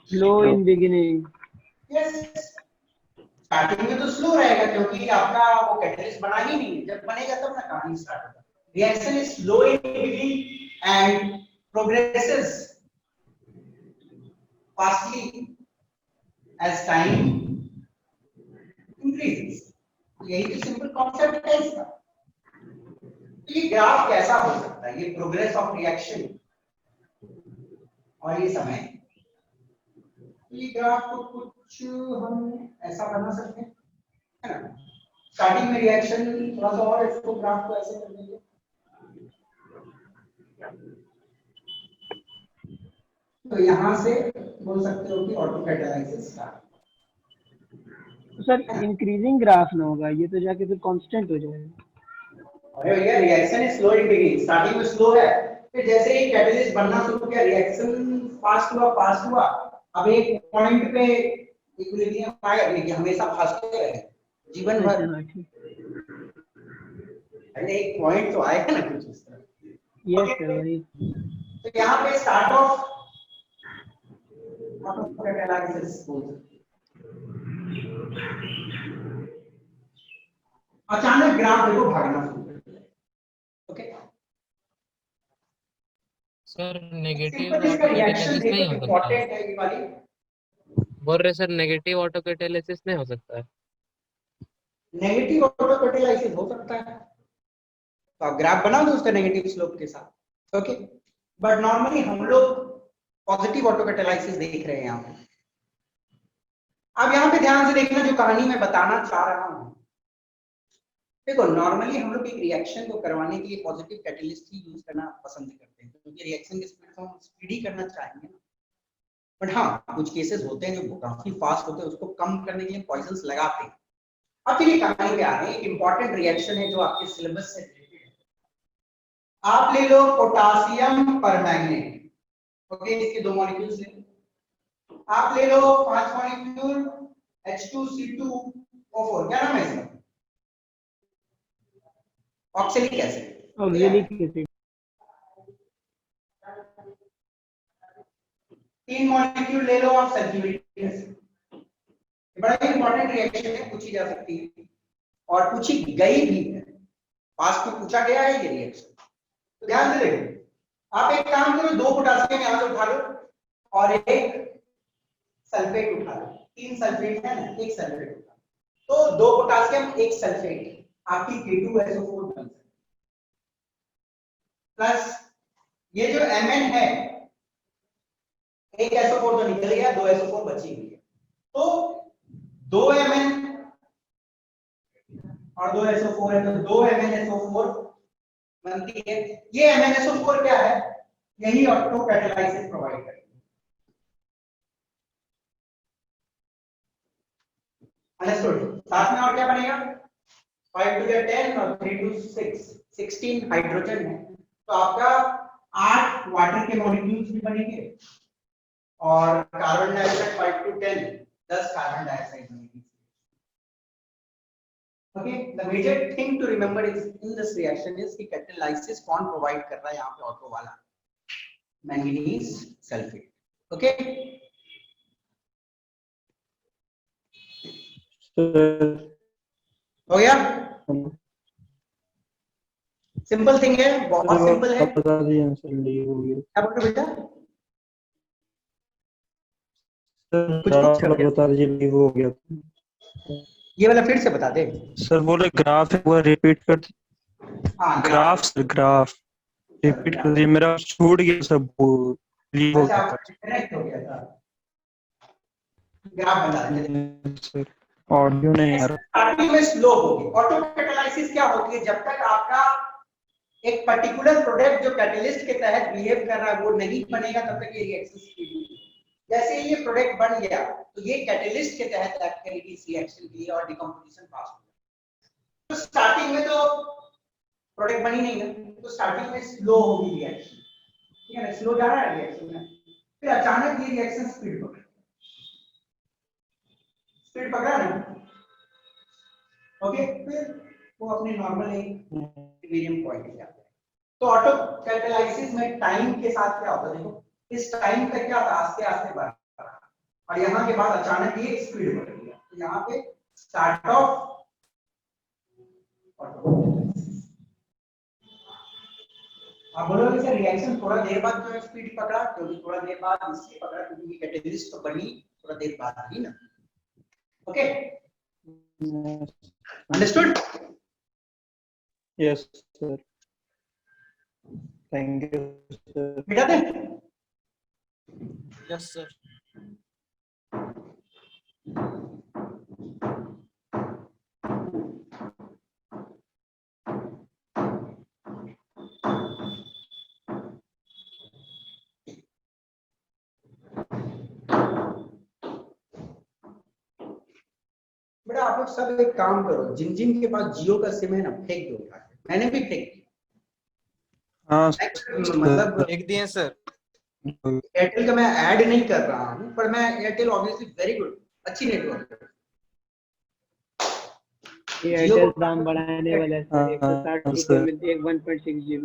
slow in beginning. Yes, starting में तो स्लो रहेगा क्योंकि आपका वो कैटलिस्ट बना ही नहीं है, जब बनेगा तब ना कहानी स्टार्ट होगा। Reaction is slow in beginning and progresses fastly as time increases। यही तो सिंपल कॉन्सेप्ट है इसका। तो ये ग्राफ कैसा हो सकता है? ये प्रोग्रेस ऑफ रिएक्शन और ये समय, ये ग्राफ को कुछ हम ऐसा बना सकते हैं, है ना? स्टार्टिंग में रिएक्शन थोड़ा सा और इसको ग्राफ को ऐसे कर देंगे, तो यहां से बोल सकते हो कि auto catalysis start. Sir increasing graph ना होगा ये, तो जाके फिर कांस्टेंट हो जाएगा। अरे भैया, reaction is slow in beginning, starting में स्लो है, फिर जैसे ही कैटलिस्ट बनना शुरू किया रिएक्शन फास्ट हुआ, अब एक पॉइंट पे इक्विलिब्रियम आएगा, लेकिन हमेशा फास्ट रहेगा जीवन भर। अरे एक पॉइंट तो आएगा ना कुछ इस तरह। यस सर वही। तो यहाँ पे स्टार्ट ऑफ एनालिसिस अचानक ग्राफ देखो भागना शुरू कर दिया। ओके सर नेगेटिव सिंपल इसका ऑटो रिएक्शन कैटालिसिस नहीं देखो, हो सकता है? इंपॉर्टेंट है ये वाली। बोल रहे सर नेगेटिव ऑटो कैटालिसिस नहीं हो सकता है? नेगेटिव ऑटो कैटालाइसिस हो सकता है, तो आप ग्राफ बना दो उसका नेगेटिव स्लोप के साथ। ओके बट नॉर्मली हम लोग पॉजिटिव ऑटो कैटालाइसिस देख रहे हैं यहाँ पे। अब यहाँ पे ध्यान से देखना जो कहानी मैं बताना चाह रहा हूँ। देखो नॉर्मली हम लोग एक रिएक्शन को करवाने के लिए पॉजिटिव कैटलिस्ट ही यूज करना पसंद करते हैं, क्योंकि रिएक्शन की स्पीड को हम स्पीड ही करना चाहेंगे ना। बट हाँ कुछ केसेस होते हैं जो काफी फास्ट होते हैं, उसको कम करने के लिए पॉइजन्स लगाते हैं। अब चलिए कहानी पे आ रहे हैं। एक इंपॉर्टेंट रिएक्शन है जो आपके सिलेबस से रिलेटेड है। आप ले लो पोटासियम परमैंगनेट। ओके इसके 2 मॉलिक्यूल्स ले लो। आप ले लो 5 मॉलिक्यूल H2C2O4, क्या नाम है इसका? Oxalic acid. Oxalic acid. 3 molecule ले लो आप सल्फ्यूरिक एसिड। बड़ा इंपॉर्टेंट रिएक्शन है, पूछी जा सकती है और पूछी गई भी है, पास में पूछा गया है ये रिएक्शन। तो ध्यान से देखो, आप एक काम करो, 2 पोटासियम यहां से उठा लो और एक सल्फेट उठा लो। 3 सल्फेट है ना, एक सल्फेट उठा लो, तो 2 पोटासियम एक सल्फेट आपकी K2SO4 बन सकती है। प्लस ये जो Mn है, एक SO4 तो निकल गया, 2 SO4 बची हुई है, तो 2 Mn और 2 SO4 है, तो 2 MnSO4 बनती है। ये MnSO4 क्या है? यही ऑटो कैटालाइसिस प्रोवाइड करती है। अंडरस्टूड? साथ में और क्या बनेगा? 5 to the 10 और 3 to 6, 16 हाइड्रोजन है, तो आपका 8 वाटर के मॉलिक्यूल्स भी बनेंगे और carbon dioxide 5 to 10, 10 carbon dioxide बनेगी। Okay, the major thing to remember is in this reaction is कि catalysis कौन provide कर रहा है यहाँ पे ऑटो वाला? Manganese sulphate. ओके हो गया? सिंपल थिंग है, बहुत सिंपल है। बता दिए आंसर लीव हो गया क्या बोल रहे बेटा? कुछ ग्राफ पूछ बता दीजिए लीव हो गया। ये वाला फिर से बता दे। सर बोले ग्राफ है वो रिपीट कर। हाँ ग्राफ सर ग्राफ रिपीट कर दिए, मेरा छूट गया सब वो लीव हो अच्छा गया कनेक्ट हो गया था। ग्राफ बता दे सर, ऑडियो नहीं आ रहा। स्टार्टिंग में स्लो होगी। ऑटो कैटालाइसिस क्या होती है? जब तक आपका एक पर्टिकुलर प्रोडक्ट जो कैटलिस्ट के तहत बिहेव कर रहा है वो नहीं बनेगा, तब तक ये रिएक्शन स्पीड नहीं। जैसे ही ये प्रोडक्ट बन गया तो ये कैटलिस्ट के तहत एक्ट करेगी इस रिएक्शन के लिए और डिकम्पोजिशन फास्ट होगा। तो स्टार्टिंग में तो प्रोडक्ट बनी नहीं ना, तो स्टार्टिंग में स्लो होगी रिएक्शन, ठीक है ना, स्लो जा रहा है रिएक्शन में, फिर अचानक ये रिएक्शन स्पीड पकड़ा ना, ओके, फिर वो अपने नॉर्मल इक्विलिब्रियम पॉइंट पे जाता है। तो ऑटो कैटालाइसिस में टाइम के साथ क्या होता है? देखो इस टाइम तक क्या होता है? आस्ते आस्ते बढ़ रहा है और यहाँ के बाद अचानक ये स्पीड बढ़ गया, तो यहाँ पे स्टार्ट ऑफ ऑटो कैटालाइसिस। आप बोलोगे सर रिएक्शन थोड़ा देर बाद क्यों स्पीड पकड़ा? क्योंकि थोड़ा देर बाद इसलिए पकड़ा क्योंकि ये कैटलिस्ट तो बनी थोड़ा देर बाद ही ना। Okay understood? Yes sir, thank you sir. मिटा दे? Yes sir. बेटा आप लोग सब एक काम करो, जिन जिन के पास जियो का सिम है ना फेंक दो उठा के। मैंने भी फेंक दिया। हाँ मतलब एक दिए सर। एयरटेल का मैं ऐड नहीं कर रहा हूँ, पर मैं एयरटेल ऑब्वियसली वेरी गुड, अच्छी नेटवर्क है। एयरटेल दाम बढ़ाने वाला है सर, 160 रुपए में 1.6 GB।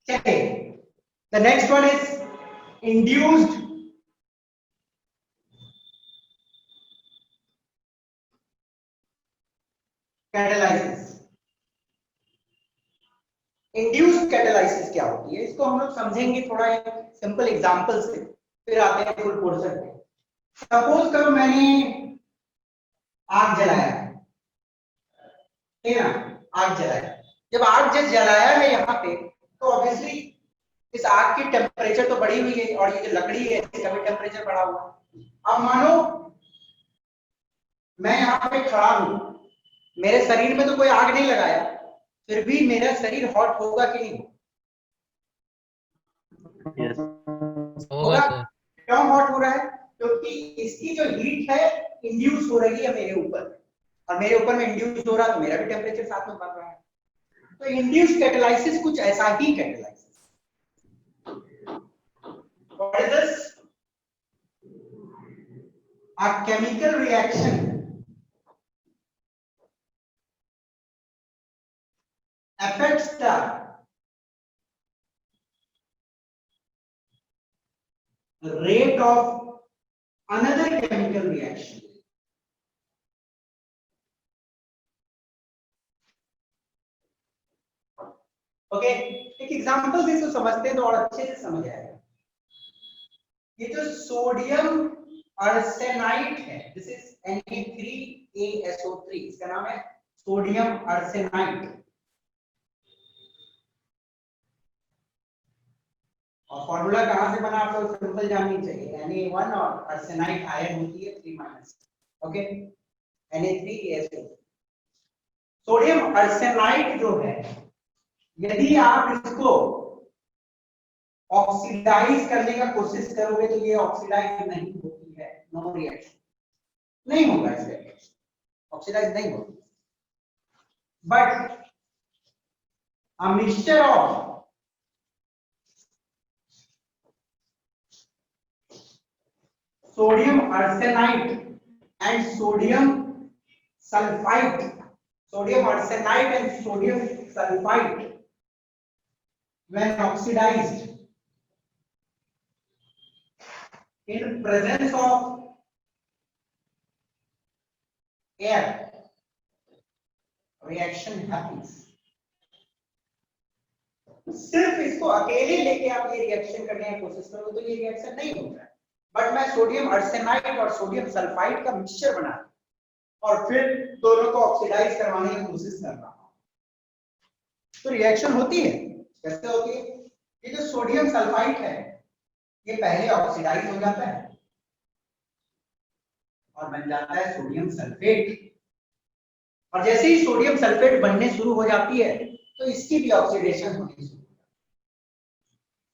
चलिए, the next one is induced catalysis. Induced catalysis क्या होती है, इसको हम लोग समझेंगे थोड़ा एक सिंपल एग्जांपल से, फिर आते हैं फुल पोर्शन पे। सपोज करो मैंने आग जलाया, ठीक है ना, आग जलाया। जब आग जलाया है यहाँ पे, तो ऑब्वियसली इस आग की टेम्परेचर तो बढ़ी हुई है, और ये जो लकड़ी है इसका भी टेम्परेचर बढ़ा हुआ है। अब मानो मैं यहाँ पे खड़ा हूं, मेरे शरीर में तो कोई आग नहीं लगाया, फिर भी मेरा शरीर हॉट होगा कि नहीं? Yes. होगा सर। क्यों हॉट हो रहा है? क्योंकि इसकी जो हीट है इंड्यूस हो रही है मेरे ऊपर, और मेरे ऊपर में इंड्यूस हो रहा है तो मेरा भी टेम्परेचर साथ में बढ़ रहा है। तो इंड्यूस कैटालाइसिस कुछ ऐसा ही catalysis. What is this? A chemical reaction affects the rate of another chemical reaction. Okay, एक एग्जांपल से इसको समझते हैं तो और अच्छे से समझ आएगा। ये जो सोडियम आर्सेनाइट है, दिस इज Na3ASO3, इसका नाम है सोडियम आर्सेनाइट। और फॉर्मूला कहां से बना आपको सिंपल जाननी चाहिए, Na1 और आर्सेनाइट आयन होती है 3-। Okay, Na3ASO। सोडियम आर्सेनाइट जो है, यदि आप इसको ऑक्सीडाइज करने का कोशिश करोगे तो ये ऑक्सीडाइज नहीं होती है, नो रिएक्शन, नहीं होगा इसका रिएक्शन, ऑक्सीडाइज नहीं होगी। But a mixture of sodium arsenite and sodium sulfite, sodium arsenite and sodium sulfite when oxidized in presence of air, reaction happens। सिर्फ इसको अकेले लेके आप ये रिएक्शन करने की कोशिश करो तो ये रिएक्शन नहीं होता है। बट मैं सोडियम आर्सेनाइड और सोडियम सल्फाइड का मिक्सचर बना और फिर दोनों को ऑक्सीडाइज करवाने की कोशिश कर रहा हूं तो रिएक्शन होती है। कैसे होती है? ये जो सोडियम सल्फाइड है ये पहले ऑक्सीडाइज हो जाता है और बन जाता है सोडियम सल्फेट, और जैसे ही सोडियम सल्फेट बनने शुरू हो जाती है तो इसकी भी ऑक्सीडेशन होनी शुरू हो जाती है।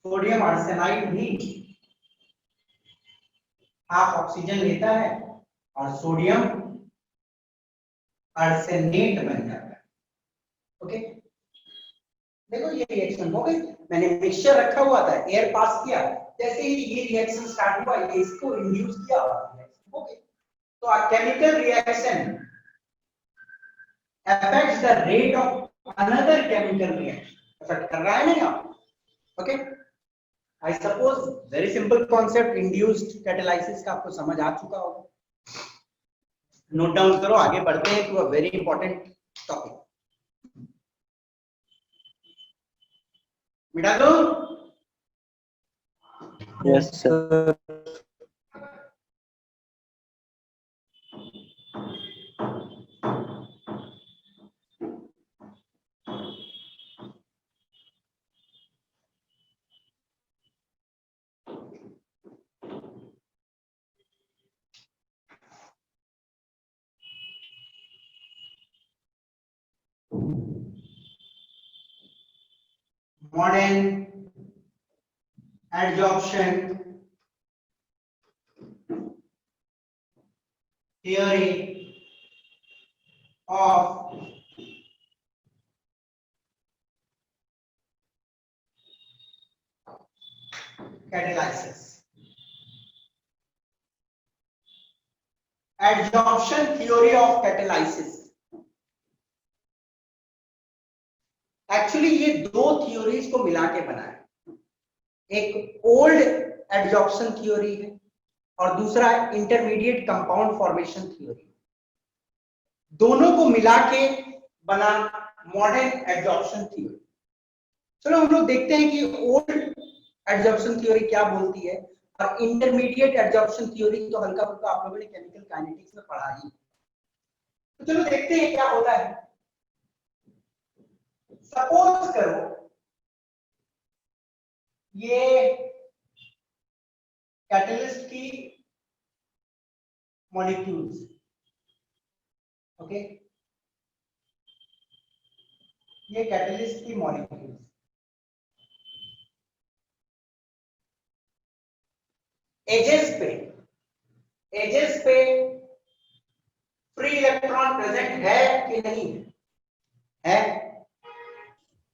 सोडियम आर्सेनाइड भी हाफ ऑक्सीजन लेता है और सोडियम आर्सेनेट बन जाता है। ओके, देखो ये रिएक्शन हो गई, मैंने मिक्सचर रखा हुआ था, एयर पास किया, जैसे ही ये रिएक्शन स्टार्ट हुआ ये इसको इंड्यूस किया और ओके, तो अ chemical reaction affects the rate of another chemical reaction, affect कर रहा है ना यहाँ। Okay, I suppose very simple concept induced catalysis का आपको समझ आ चुका होगा। नोट डाउन करो, आगे बढ़ते हैं to a very important topic. मिटा दो। Yes, sir. Modern adsorption theory of catalysis। Adsorption theory of catalysis। Actually ये दो थ्योरीज को मिला के बना है, एक ओल्ड एडजॉर्प्शन थ्योरी है और दूसरा इंटरमीडिएट कंपाउंड फॉर्मेशन थ्योरी। दोनों को मिला के बना मॉडर्न एडजॉर्प्शन थ्योरी। चलो हम लोग देखते हैं कि ओल्ड एडजॉर्प्शन थ्योरी क्या बोलती है और इंटरमीडिएट एडजॉर्प्शन थ्योरी तो हल्का फुल्का आप लोगों ने केमिकल काइनेटिक्स में पढ़ा ही। तो चलो देखते हैं क्या होता है। सपोज करो ये कैटलिस्ट की मॉलिक्यूल्स, ओके, ये कैटलिस्ट की मॉलिक्यूल्स, एजेस पे फ्री इलेक्ट्रॉन प्रेजेंट है कि नहीं है?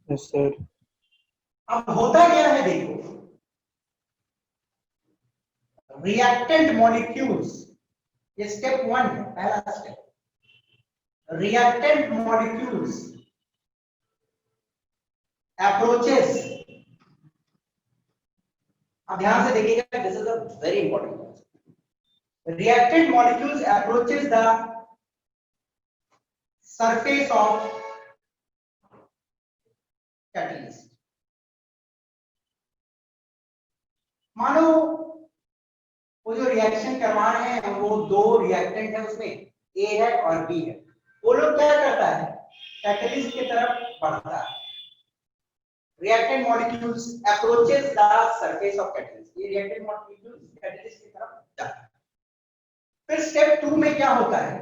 Yes sir. अब होता क्या है देखो, रिएक्टेंट मॉलिक्यूल्स, ये स्टेप 1 है, पहला स्टेप। रिएक्टेंट मॉलिक्यूल्स अप्रोचेस, अब ध्यान से देखिएगा, this is a very important. Reactant molecules approaches the surface of catalyst. मानो वो जो रिएक्शन करवा रहे हैं वो दो रिएक्टेंट है, उसमें ए है और बी है। वो लोग क्या करता है, कैटलिस्ट की तरफ बढ़ता है। Reactant molecules approaches the surface of catalyst, ये रिएक्टेंट मॉलिक्यूल्स कैटलिस्ट की तरफ जाता है। फिर स्टेप 2 में क्या होता है,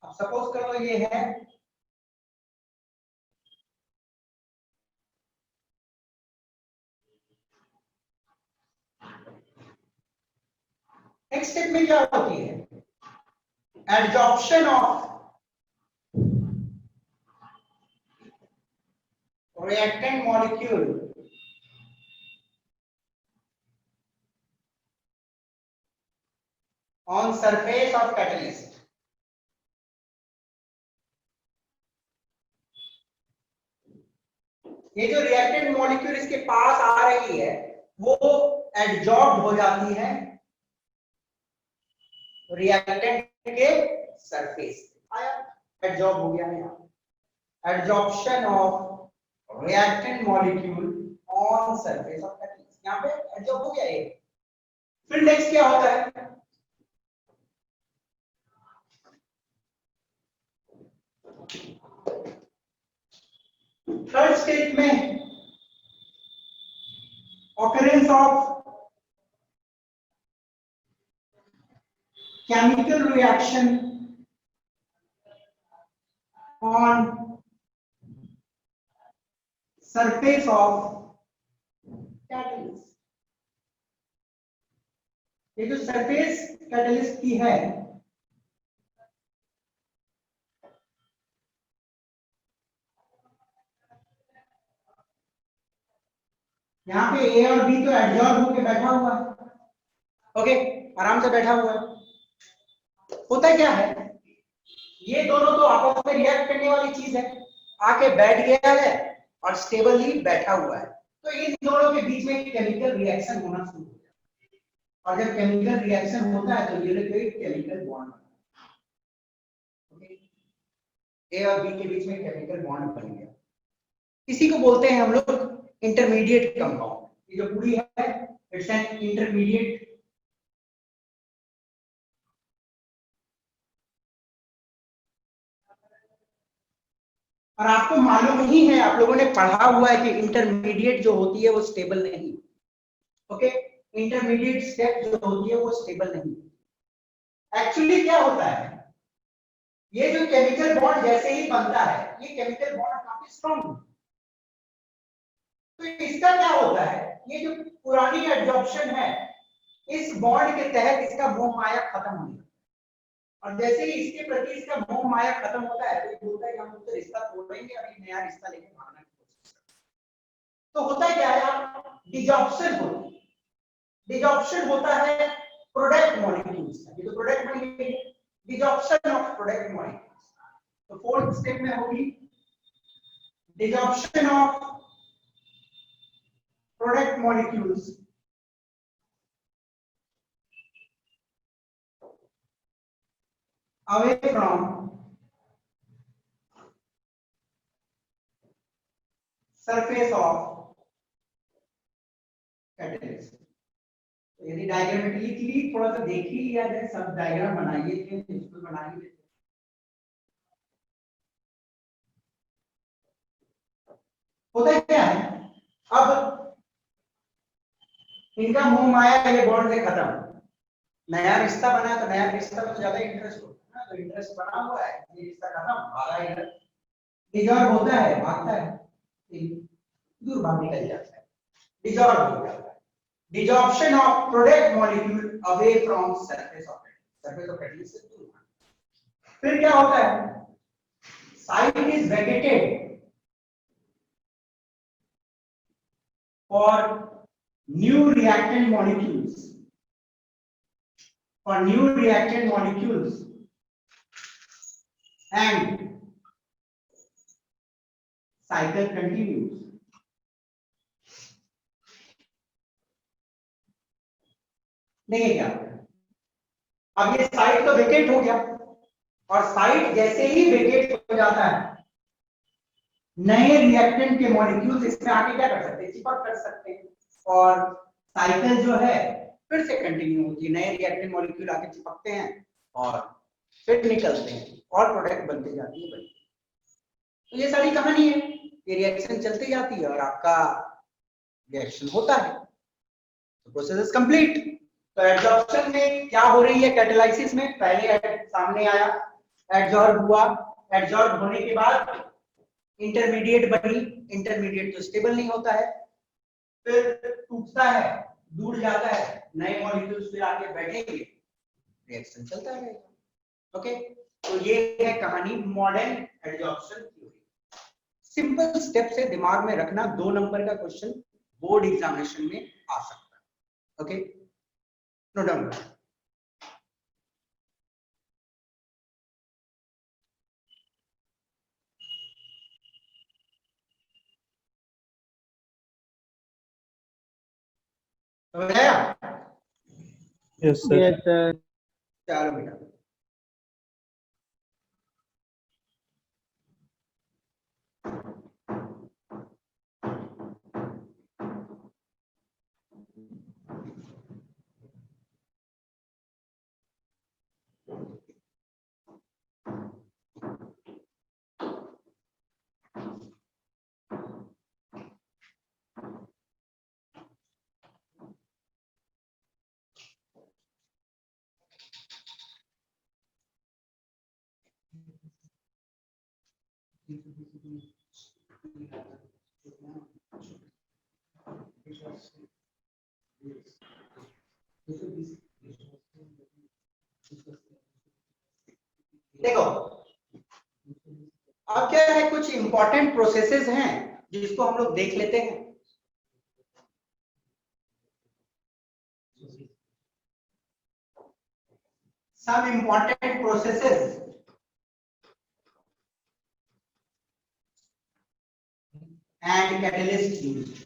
अब सपोज करो ये है नेक्स्ट स्टेप में क्या होती है, adsorption of reactant molecule on surface of catalyst। ये जो रिएक्टेंट मॉलिक्यूल इसके पास आ रही है वो एडजॉर्ब हो जाती है रिएक्टेंट के सरफेस, आया एडजॉर्ब हो गया है यहाँ। Adsorption of reactant molecule on surface of catalyst, यहाँ पे एडजॉर्ब हो गया ये। फिर नेक्स्ट क्या होता है, थर्ड स्टेट में occurrence of chemical reaction on surface of catalyst। ये जो सरफेस कैटलिस्ट की है यहाँ पे ए और बी तो एडजॉर्ब होके बैठा हुआ है, ओके, आराम से बैठा हुआ है। होता क्या है, ये दोनों तो आपस में रिएक्ट करने वाली चीज है, आके बैठ गया है और स्टेबली बैठा हुआ है। तो इन दोनों के बीच में केमिकल रिएक्शन होना शुरू हो जाता है और जब केमिकल रिएक्शन होता है तो ये केमिकल बॉन्ड बनता है, ओके, ए और बी के बीच में केमिकल बॉन्ड बन गया। इसी को बोलते हैं हम लोग इंटरमीडिएट कंपाउंड। ये जो पूरी है इट्स एन इंटरमीडिएट और आपको मालूम ही है, आप लोगों ने पढ़ा हुआ है कि इंटरमीडिएट जो होती है वो स्टेबल नहीं, ओके, इंटरमीडिएट स्टेप जो होती है वो स्टेबल नहीं। एक्चुअली क्या होता है, ये जो केमिकल बॉन्ड जैसे ही बनता है ये केमिकल बॉन्ड काफी स्ट्रॉन्ग है, तो इसका क्या होता है, ये जो पुरानी एडजॉर्प्शन है इस बॉन्ड के तहत इसका मोह माया खत्म हो जाता है और जैसे ही इसके प्रति इसका मोह माया खत्म होता है तो ये बोलता है कि हम उससे रिश्ता तोड़ेंगे और एक नया रिश्ता लेके भागने की कोशिश करते हैं। तो होता क्या है, डिजॉर्प्शन होती है। डिजॉर्प्शन होता है प्रोडक्ट मॉलिक्यूल्स का, ये तो प्रोडक्ट बन गई है, डिजॉर्प्शन ऑफ प्रोडक्ट मॉलिक्यूल्स। तो फोर्थ स्टेप में होगी desorption of product molecules away from surface of catalyst। तो यदि डायग्रामेटिकली थोड़ा सा देख ही लिया जाए, सब डायग्राम बनाइए, इसको बना ही लेते। होता क्या है, अब इनका मोह माया ये बॉन्ड से खत्म, नया रिश्ता बना, तो नया रिश्ता में ज्यादा इंटरेस्ट होता है ना, तो इंटरेस्ट बना हुआ है, ये रिश्ता खत्म, भागा इधर, डिजॉल्व होता है, भागता है, दूर भाग निकल जाता है, डिजॉल्व हो जाता है। Desorption of product molecule away from surface of catalyst से दूर। फिर क्या होता है, site is vacated for new reactant molecules, and cycle continues। देखिए क्या, अब ये साइट तो वेकेट हो गया, और साइट जैसे ही वेकेट हो जाता है, नए रिएक्टेंट के मॉलिक्यूल्स इसमें आके क्या कर सकते हैं, चिपक कर सकते हैं, और साइकिल जो है फिर से कंटिन्यू होती है, नए रिएक्टेंट मॉलिक्यूल आके चिपकते हैं और फिर निकलते हैं और प्रोडक्ट बनते जाती है। तो ये सारी कहानी है, ये रिएक्शन चलती जाती है और आपका रिएक्शन होता है, तो प्रोसेस इज कंप्लीट। तो एडसॉर्प्शन में क्या हो रही है, कैटालाइसिस में पहले सामने आया, एडसॉर्ब हुआ, एडसॉर्ब होने के बाद इंटरमीडिएट बनी, इंटरमीडिएट तो स्टेबल नहीं होता है, फिर टूटता है, दूर जाता है, नए मॉलिक्यूल्स फिर आके बैठेंगे, रिएक्शन चलता रहेगा। ओके, तो ये है कहानी modern adsorption theory. Simple step से दिमाग में रखना, 2 नंबर का क्वेश्चन बोर्ड एग्जामिनेशन में आ सकता है। Okay, note down. Yes, sir. Yes, sir. चलो बेटा, देखो अब क्या है, कुछ इंपॉर्टेंट प्रोसेसेस हैं जिसको हम लोग देख लेते हैं। some important processes and catalyst used।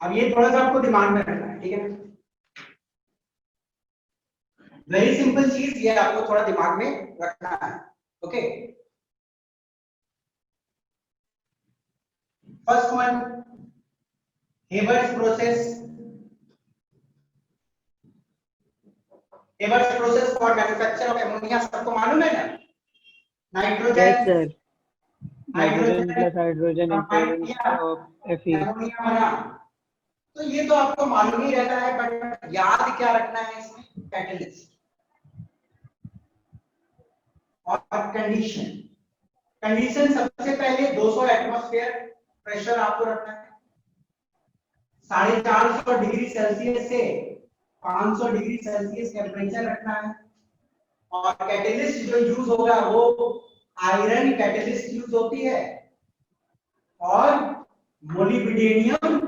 अब ये थोड़ा सा आपको दिमाग में रखना है, ठीक है ना, वेरी सिंपल चीज, ये आपको थोड़ा दिमाग में रखना है। Okay, first one, Haber's process. Haber's process for manufacture of ammonia सबको मालूम है ना, nitrogen, Yes, sir. Nitrogen plus hydrogen appearance of Fe. Ammonia बना, तो ये तो आपको मालूम ही रहता है, बट याद क्या रखना है इसमें, कैटलिस्ट और कंडीशन। कंडीशन सबसे पहले 200 एटमॉस्फेयर प्रेशर आपको रखना है, 450 डिग्री सेल्सियस से 500 डिग्री सेल्सियस टेम्परेचर रखना है, और कैटलिस्ट जो यूज होगा वो आयरन कैटलिस्ट यूज होती है, और मोलिब्डेनियम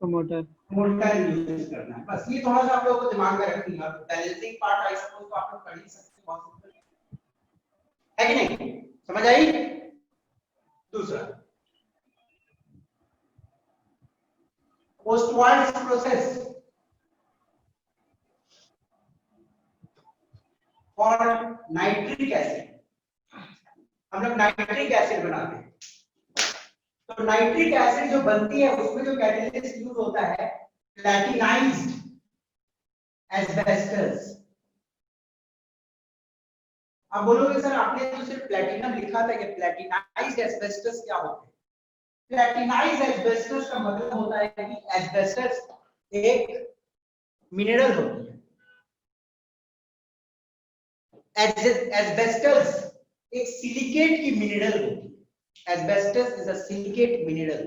Promoter. यूज करना है। बस ये थोड़ा सा आप लोगों को दिमाग में रखना है। बैलेंसिंग पार्ट आई सपोज तो आप लोग कर ही सकते हैं, बहुत सिंपल है कि नहीं, समझ आई? दूसरा Ostwald's process for nitric acid, हम लोग नाइट्रिक एसिड बनाते हैं। तो नाइट्रिक एसिड जो बनती है उसमें जो कैटेलिस्ट यूज होता है प्लैटिनाइज्ड एस्बेस्टस। अब बोलोगे सर आपने तो सिर्फ प्लैटिनम लिखा था, कि प्लैटिनाइज्ड एस्बेस्टस क्या होता है? प्लैटिनाइज्ड एस्बेस्टस का मतलब होता है कि एस्बेस्टस एक मिनरल होती है। एस्बेस्टस एक सिलिकेट की मिनरल होती है। Asbestos is a silicate mineral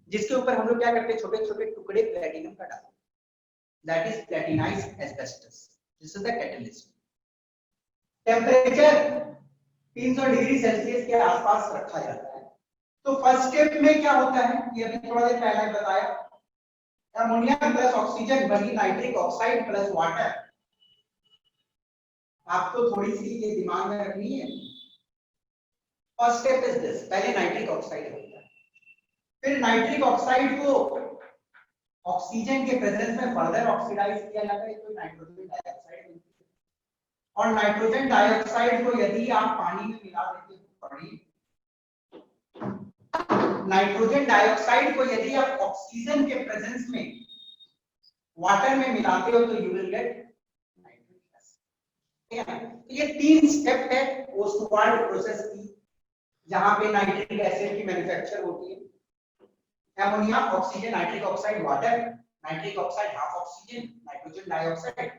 जिसके ऊपर हम लोग क्या करते हैं, छोटे छोटे टुकड़े प्लैटिनम का डालते हैं। That is platinised asbestos. This is the catalyst. Temperature 300 degree Celsius के आसपास रखा जाता है। तो फर्स्ट स्टेप में क्या होता है, ये अभी थोड़ा देर पहले बताया, अमोनिया प्लस ऑक्सीजन बनी नाइट्रिक ऑक्साइड प्लस वाटर। आपको थोड़ी सी ये दिमाग में रखनी है। फर्स्ट स्टेप इज दिस, पहले नाइट्रिक ऑक्साइड बनता है, फिर नाइट्रिक ऑक्साइड को ऑक्सीजन के प्रेजेंस में फर्दर ऑक्सीडाइज किया जाता है तो नाइट्रोजन डाइऑक्साइड बनती है। और नाइट्रोजन डाइऑक्साइड को यदि आप पानी में मिला देते हो, पढ़िए, नाइट्रोजन डाइऑक्साइड को यदि आप ऑक्सीजन के प्रेजेंस में वाटर में मिलाते हो तो you will get nitric acid. तो ये 3 स्टेप है ओस्टवाल्ड प्रोसेस की, जहां पे नाइट्रिक एसिड की मैन्युफैक्चर होती है। Ammonia, oxygen, nitric oxide, water, nitric oxide half oxygen, nitrogen dioxide.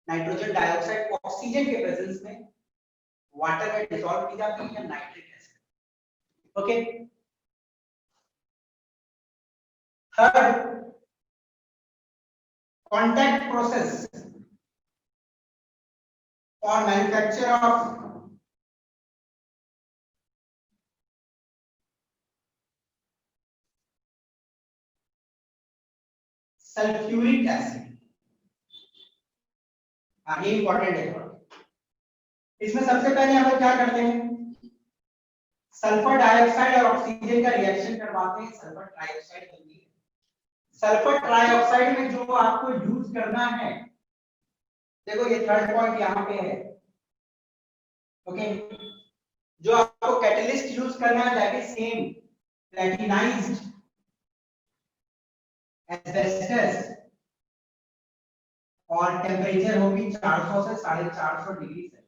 Nitrogen dioxide को ऑक्सीजन के प्रेजेंस में वाटर में डिसॉल्व की जाती है nitric acid. Okay, third contact process for manufacture of sulfuric acid। ये इंपॉर्टेंट है। इसमें सबसे पहले हम लोग क्या करते हैं, सल्फर डाइऑक्साइड और ऑक्सीजन का रिएक्शन करवाते हैं, सल्फर ट्राइऑक्साइड बनती है। सल्फर ट्राइऑक्साइड में जो आपको यूज करना है, देखो ये थर्ड पॉइंट यहाँ पे है। ओके, जो आपको कैटलिस्ट यूज करना है दैट इज सेम प्लैटिनाइज्ड एस्बेस्टस और टेम्परेचर होगी 400 से 450 डिग्री से।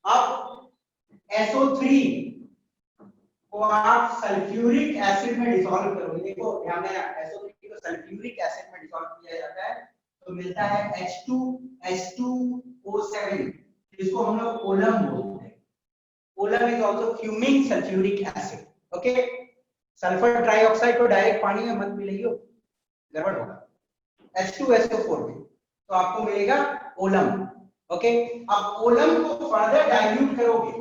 अब SO3 को आप सल्फ्यूरिक एसिड में डिसॉल्व करोगे। देखो ध्यान देना, SO3 को सल्फ्यूरिक एसिड में डिसॉल्व किया जाता है तो मिलता है H2SO7, जिसको हम लोग ओलम बोलते हैं। Olam is also fuming sulphuric acid. Okay, sulphur trioxide को डायरेक्ट पानी में मत मिलाइयो, गड़बड़ होगा। H2SO4 में तो आपको मिलेगा ओलम। ओके, अब ओलम को फर्दर डाइल्यूट करोगे,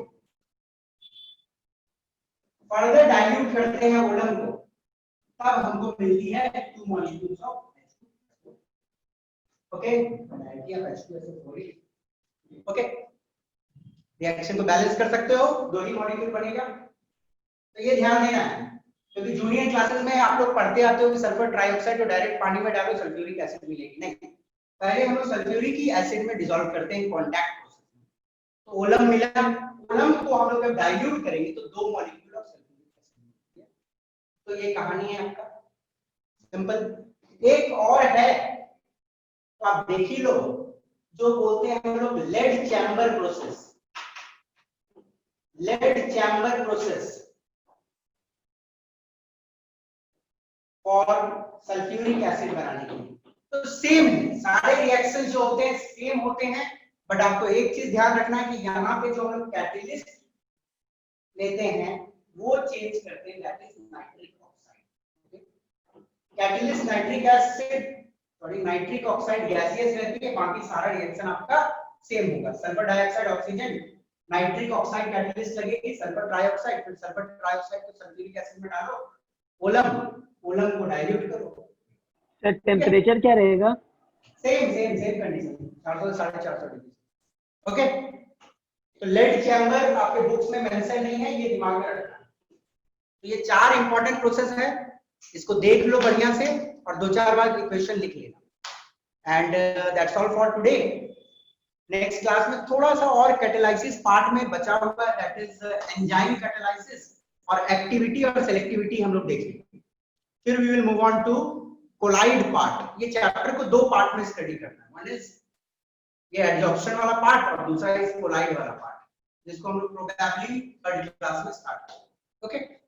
फर्दर डाइल्यूट करते हैं ओलम को, तब हमको मिलती है 2 molecules of H2। Okay, okay, reaction को बैलेंस कर सकते हो, 2 ही मॉलिक्यूल बनेगा। तो ये ध्यान देना है, क्योंकि जूनियर क्लासेस में आप लोग पढ़ते आते हो कि सल्फर ट्राइऑक्साइड को डायरेक्ट पानी में डालो सल्फ्यूरिक एसिड मिलेगी, नहीं, पहले हम लोग सल्फ्यूरिक ही एसिड में डिसॉल्व करते हैं कांटेक्ट प्रोसेस में। तो ओलम मिला, ओलम को हम लोग जब डाइल्यूट करेंगे तो 2 मॉलिक्यूल ऑफ सल्फ्यूरिक एसिड मिलेंगे। तो ये कहानी है आपका, सिंपल। एक और है तो आप देख ही लो, जो बोलते हैं हम लोग lead chamber process. Lead chamber process और सल्फ्यूरिक एसिड बनाने के लिए तो सेम है, सारे रिएक्शन जो होते हैं सेम होते हैं, बट आपको एक चीज ध्यान रखना है कि यहाँ पे जो हम लोग कैटलिस्ट लेते हैं वो चेंज करते हैं, that is nitric oxide. Catalyst nitric acid, sorry nitric oxide gaseous रहती है, बाकी सारा रिएक्शन आपका सेम होगा। Sulphur dioxide oxygen, nitric oxide catalyst लगेगी, सल्फर ट्राइऑक्साइड, फिर सल्फर ट्राइऑक्साइड को सल्फ्यूरिक एसिड में डालो, ओलम को डाइल्यूट करो। सर टेम्परेचर क्या रहेगा? सेम कंडीशन 400 से 450 डिग्री। ओके, तो लेड चैम्बर आपके बुक्स में मेंशन नहीं है, ये दिमाग में रखना। तो ये 4 इंपॉर्टेंट प्रोसेस है, इसको देख लो बढ़िया से और 2-4 बार इक्वेशन लिख लेना। And that's all for today. Next class में थोड़ा सा और कैटालाइसिस पार्ट में बचा हुआ है, दैट इज एंजाइम कैटालाइसिस, और एक्टिविटी और सेलेक्टिविटी हम लोग देखेंगे। फिर we will move on to colloid part. ये चैप्टर को 2 पार्ट में स्टडी करना है, वन इज ये एडजॉर्प्शन वाला पार्ट और दूसरा इज कोलाइड वाला पार्ट, जिसको हम लोग प्रोबेबली थर्ड क्लास में स्टार्ट करेंगे। ओके।